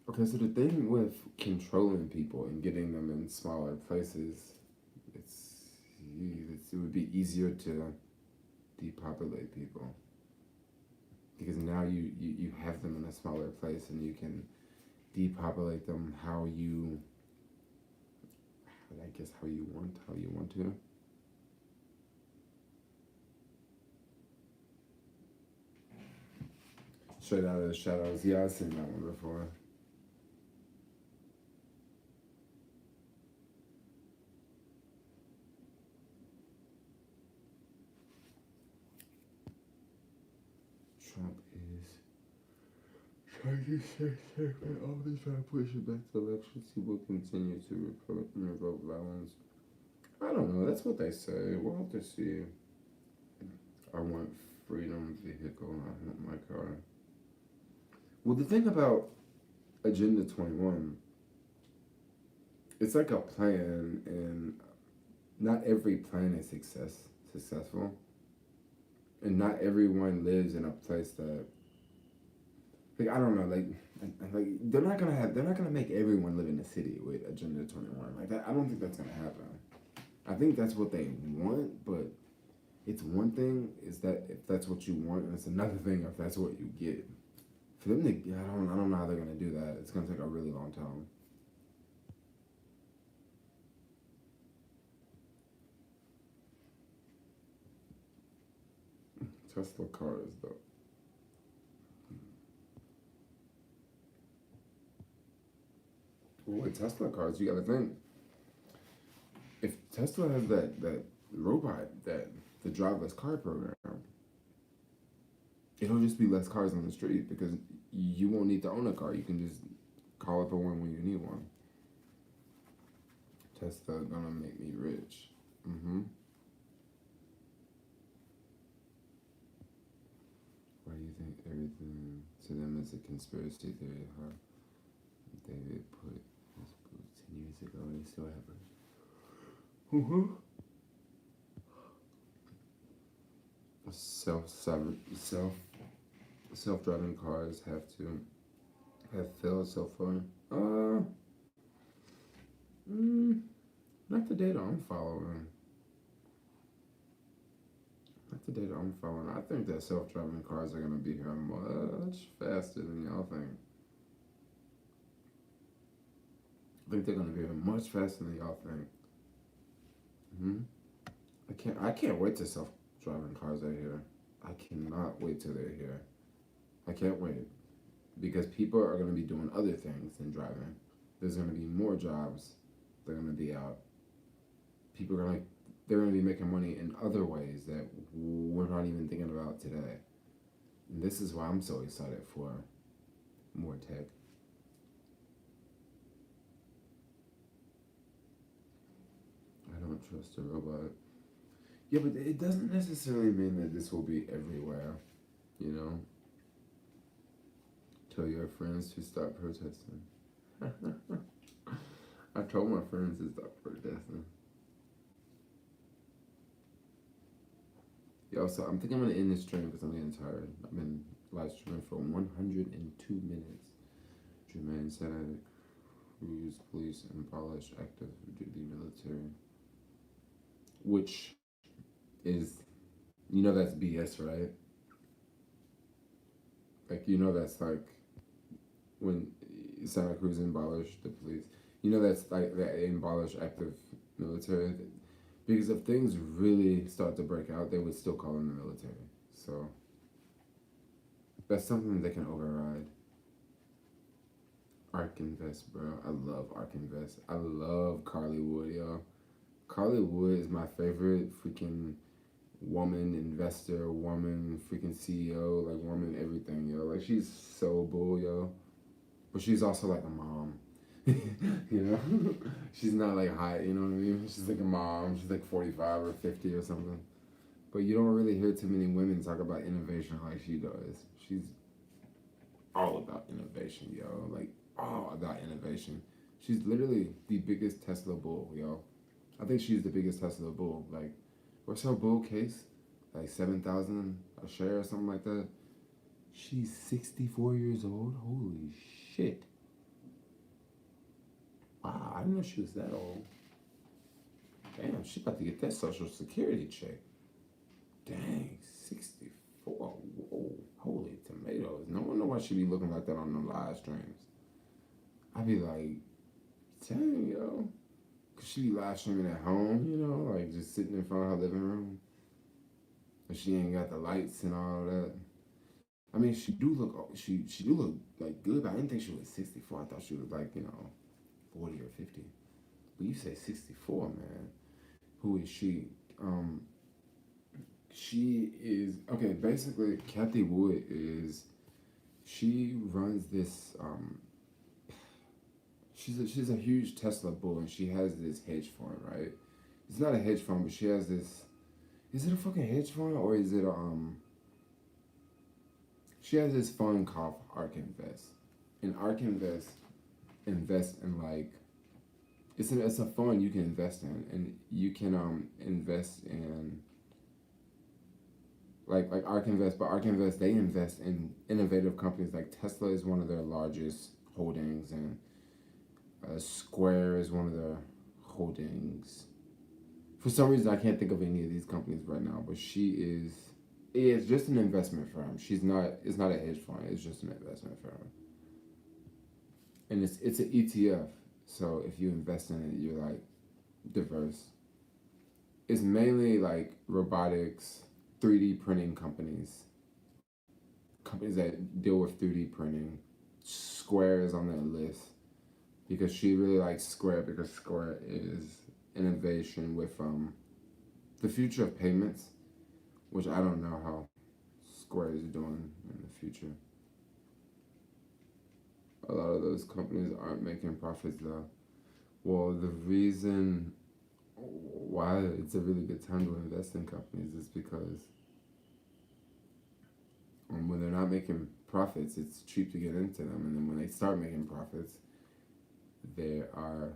Okay, so the thing with controlling people and getting them in smaller places, it would be easier to depopulate people. Because now you have them in a smaller place and you can depopulate them how you want to. Straight out of the shadows. Yeah, I've seen that one before. Trump is trying to stay safe and always trying to push it back to elections. He will continue to revoke violence. I don't know. That's what they say. We'll have to see. I want freedom vehicle. I want my car. Well, the thing about Agenda 21, it's like a plan, and not every plan is successful, and not everyone lives in a place that, like, I don't know, like they're not gonna make everyone live in a city with Agenda 21. Like that, I don't think that's gonna happen. I think that's what they want, but it's one thing is that if that's what you want, and it's another thing if that's what you get. For them to, I don't know how they're gonna do that. It's gonna take a really long time. Tesla cars though. Well, with Tesla cars, you gotta think, if Tesla has that robot, that the driverless car program, it'll just be less cars on the street because you won't need to own a car. You can just call up for one when you need one. Tesla gonna make me rich. Why do you think everything to them is a conspiracy theory? Huh? David put his boots 10 years ago and they still have it. Self-driving cars have failed so far. Not the data I'm following. I think that self-driving cars are gonna be here much faster than y'all think. I think they're gonna be here much faster than y'all think. I can't wait till self-driving cars are here. I cannot wait till they're here. I can't wait. Because people are gonna be doing other things than driving. There's gonna be more jobs that are gonna be out. They're gonna be making money in other ways that we're not even thinking about today. And this is why I'm so excited for more tech. I don't trust a robot. Yeah, but it doesn't necessarily mean that this will be everywhere, you know? Tell your friends to stop protesting. I told my friends to stop protesting. Yo, so I'm thinking I'm gonna end this stream because I'm getting tired. I've been live streaming for 102 minutes. Jermaine said I cruise police and polish active duty military. Which is, that's BS, right? Like, that's like when Santa Cruz abolished the police. That's like that they abolished active military. Because if things really start to break out, they would still call in the military. So that's something they can override. ARK Invest, bro. I love ARK Invest. I love Carly Wood, yo. Carly Wood is my favorite freaking woman investor, woman freaking CEO, like woman everything, yo. Like she's so bull, yo. But she's also like a mom. She's not like hot, you know what I mean? She's like a mom. She's like 45 or 50 or something. But you don't really hear too many women talk about innovation like she does. She's all about innovation, yo. Like all about innovation. She's literally the biggest Tesla bull, yo. I think she's the biggest Tesla bull. Like, what's her bull case? Like 7,000 a share or something like that. She's 64 years old. Holy shit. Wow, I didn't know she was that old. Damn, she about to get that Social Security check. Dang, 64. Whoa, holy tomatoes. No wonder why she be looking like that on the live streams. I'd be like, dang, yo. Cause she be live streaming at home, like just sitting in front of her living room. But she ain't got the lights and all that. I mean, she do look like good, but I didn't think she was 64. I thought she was like, 40 or 50. But you say 64, man. Who is she? She is, okay, basically, Kathy Wood she runs this, she's a huge Tesla bull, and she has this hedge fund, right? It's not a hedge fund, but she has this, is it a fucking hedge fund, or is it, she has this fund called ARK Invest. And ARK Invest invests in, like, it's a fund you can invest in, and you can invest in like ARK Invest, but ARK Invest, they invest in innovative companies. Like Tesla is one of their largest holdings, and Square is one of their holdings. For some reason, I can't think of any of these companies right now, but it's just an investment firm. It's not a hedge fund, it's just an investment firm. And it's an ETF. So if you invest in it, you're like diverse. It's mainly like robotics, 3D printing companies that deal with 3D printing. Square is on that list. because she really likes Square because Square is innovation with the future of payments, which I don't know how Square is doing in the future. A lot of those companies aren't making profits though. Well, the reason why it's a really good time to invest in companies is because when they're not making profits, it's cheap to get into them, and then when they start making profits, they are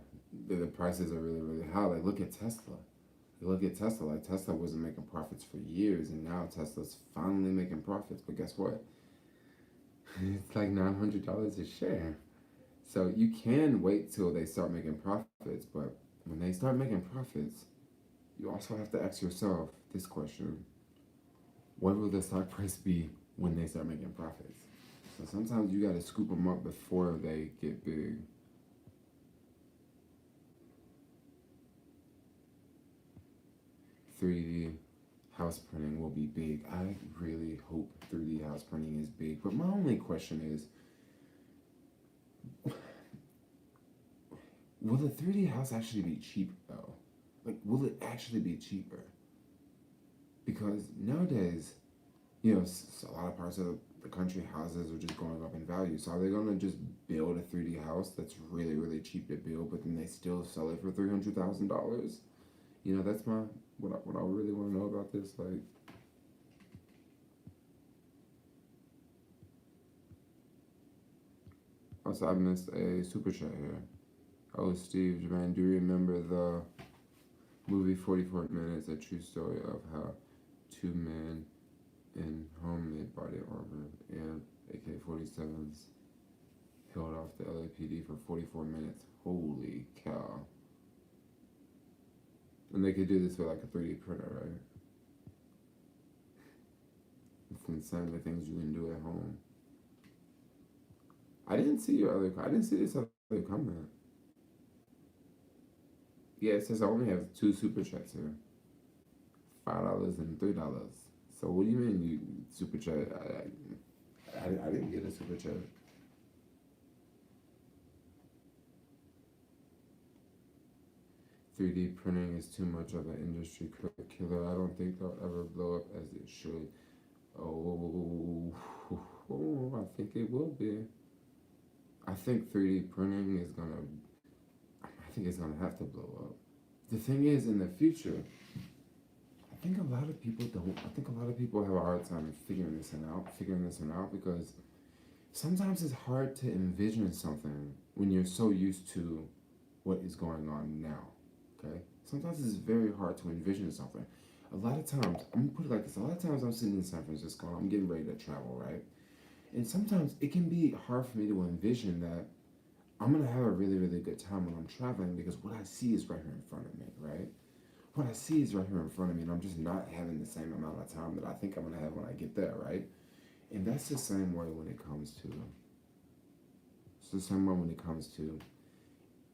the prices are really really high. Like look at Tesla. Look at Tesla. Like Tesla wasn't making profits for years, and now Tesla's finally making profits. But guess what? It's like $900 a share. So you can wait till they start making profits, but when they start making profits, you also have to ask yourself this question: what will the stock price be when they start making profits? So sometimes you got to scoop them up before they get big. 3D house printing will be big. I really hope 3D house printing is big. But my only question is, will the 3D house actually be cheap though? Like, will it actually be cheaper? Because nowadays, a lot of parts of the country houses are just going up in value. So are they gonna just build a 3D house that's really really cheap to build, but then they still sell it for $300,000? That's what I really want to know about this. Like, also I missed a super chat here. Oh, Steve, Jermaine, do you remember the movie 44 Minutes, a true story of how two men in homemade body armor and AK-47s held off the LAPD for 44 minutes? Holy cow. And they could do this with like a 3D printer, right? It's insane the things you can do at home. I didn't see this other comment. Yeah, it says I only have two super chats here. $5 and $3. So what do you mean you super chat? I didn't get a super chat. 3D printing is too much of an industry killer. I don't think they'll ever blow up as it should. Oh, I think it will be. I think 3D printing is gonna. I think it's gonna have to blow up. The thing is, in the future, I think a lot of people don't. I think a lot of people have a hard time figuring this one out because sometimes it's hard to envision something when you're so used to what is going on now. Okay? Sometimes it's very hard to envision something. A lot of times, I'm gonna put it like this: a lot of times I'm sitting in San Francisco and I'm getting ready to travel, right? And sometimes it can be hard for me to envision that I'm gonna have a really, really good time when I'm traveling because what I see is right here in front of me, right? What I see is right here in front of me, and I'm just not having the same amount of time that I think I'm gonna have when I get there, right? And that's the same way when it comes to. It's the same way when it comes to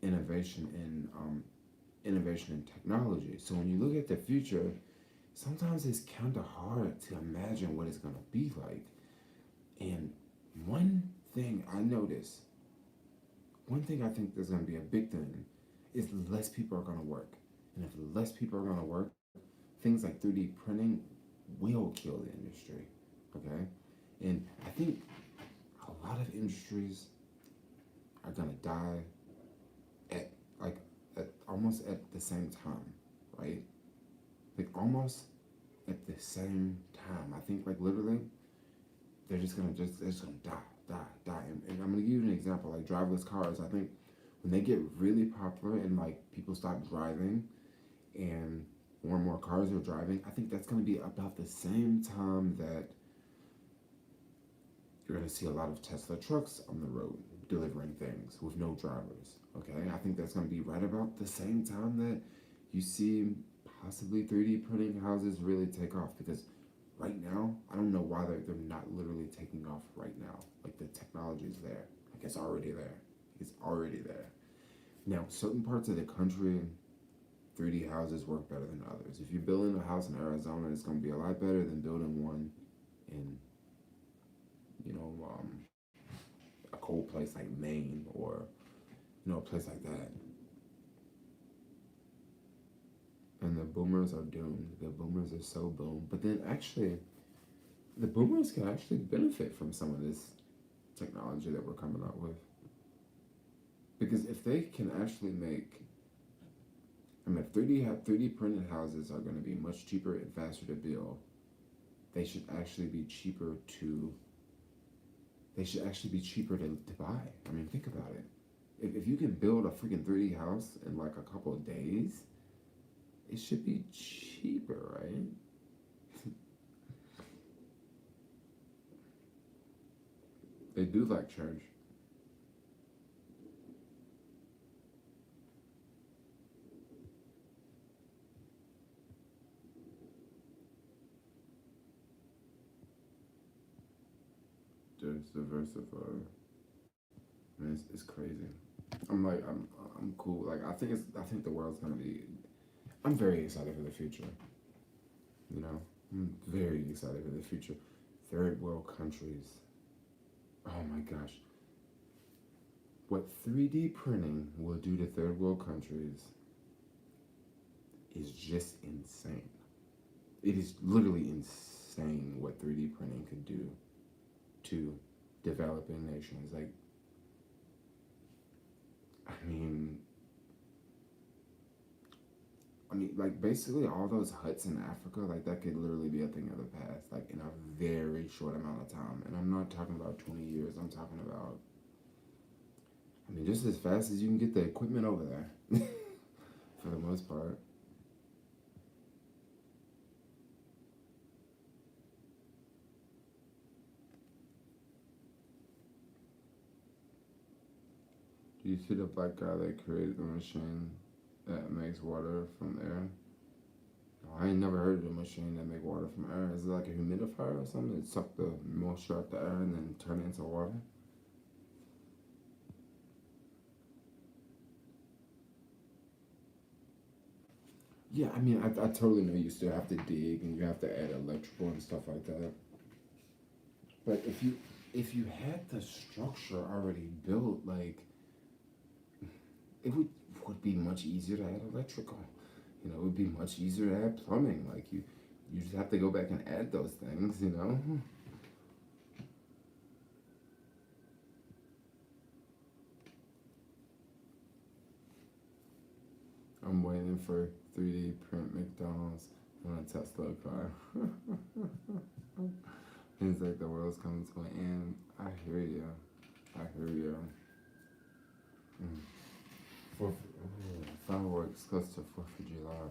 innovation in technology. So when you look at the future, sometimes it's kind of hard to imagine what it's gonna be like. And one thing I notice, one thing I think there's gonna be a big thing, is less people are gonna work. And if less people are gonna work, things like 3D printing will kill the industry. Okay? And I think a lot of industries are gonna die at almost at the same time, right? Like almost at the same time. I think like literally they're just gonna die. And I'm gonna give you an example, like driverless cars. I think when they get really popular and like people stop driving and more cars are driving, I think that's gonna be about the same time that you're gonna see a lot of Tesla trucks on the road delivering things with no drivers. Okay, I think that's gonna be right about the same time that you see possibly 3D printing houses really take off, because right now, I don't know why they're not literally taking off right now. Like the technology is there. Like it's already there. It's already there. Now, certain parts of the country, 3D houses work better than others. If you're building a house in Arizona, it's going to be a lot better than building one in, you know, a cold place like Maine or a place like that. And the boomers are doomed. The boomers are so boomed. But then actually, the boomers can actually benefit from some of this technology that we're coming up with. Because if they can actually make, I mean, if 3D printed houses are going to be much cheaper and faster to build, they should actually be cheaper to. They should actually be cheaper to buy. I mean, think about it. If you can build a freaking 3D house in like a couple of days, it should be cheaper, right? They do like charge. Just diversify. I mean, it's crazy. I'm cool. Like I think the world's gonna be. I'm very excited for the future. You know, I'm very excited for the future. Third world countries. Oh my gosh. What 3D printing will do to third world countries is just insane. It is literally insane what 3D printing could do to developing nations. Like, like basically all those huts in Africa, like that could literally be a thing of the past, like in a very short amount of time. And I'm not talking about 20 years. I'm talking about, just as fast as you can get the equipment over there, for the most part. Do you see the black guy that created the machine that makes water from air? I ain't never heard of a machine that make water from air. Is it like a humidifier or something? It suck the moisture out the air and then turn it into water? Yeah, I totally know you still have to dig and you have to add electrical and stuff like that. But if you had the structure already built, like it would be much easier to add electrical. It would be much easier to add plumbing. Like you just have to go back and add those things. I'm waiting for 3D print McDonald's and a Tesla car. It's like the world's coming to an end. I hear you. Mm. Fireworks close to 4th of July.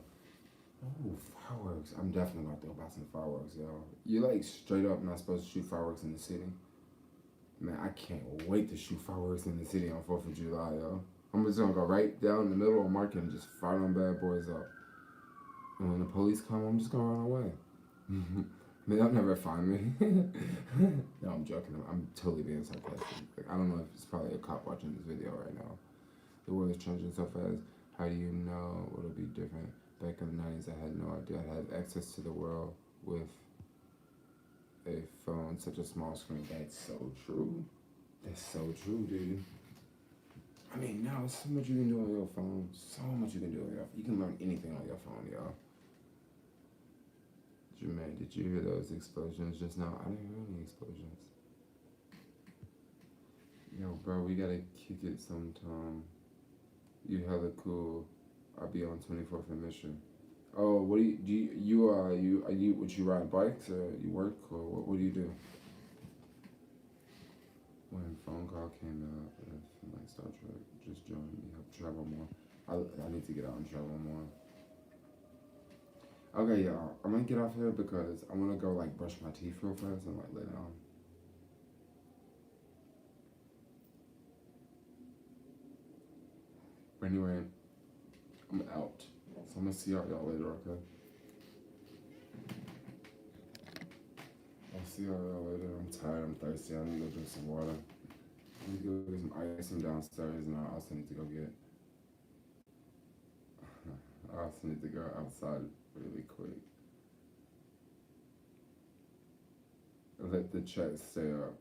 Oh, fireworks. I'm definitely gonna have to go buy some fireworks, yo. You like straight up not supposed to shoot fireworks in the city? Man, I can't wait to shoot fireworks in the city on 4th of July, yo. I'm just gonna go right down the middle of Market and just fire them bad boys up. And when the police come, I'm just gonna run away. They'll never find me. No, I'm joking. I'm totally being sarcastic. Like, I don't know if it's probably a cop watching this video right now. The world is changing so fast. How do you know what'll be different? Back in the 90s, I had no idea. I had access to the world with a phone, such a small screen. That's so true. That's so true, dude. Now there's so much you can do on your phone. So much you can do on your phone. You can learn anything on your phone, y'all. Jermaine, did you hear those explosions just now? I didn't hear any explosions. Yo, bro, we gotta kick it sometime. You hella cool. I'll be on 24th and Mission. Oh, what do you ride bikes or you work or what do you do? When phone call came out, like Star Trek, just join me, help travel more. I need to get out and travel more. Okay, y'all, I'm gonna get off here because I wanna go like brush my teeth real fast and like lay down. But anyway, I'm out. So I'm gonna see y'all later, okay? I'll see y'all later. I'm tired, I'm thirsty. I need to go drink some water. I need to go get some icing downstairs and I also need to go get. I also need to go outside really quick. Let the chat stay up.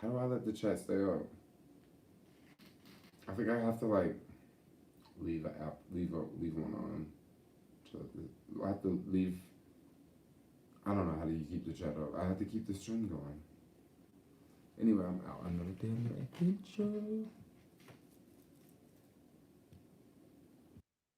How do I let the chat stay up? I think I have to like leave an app, leave one on. So I have to leave. I don't know how do you keep the chat up. I have to keep the stream going. Anyway, I'm out. Another day, another adventure.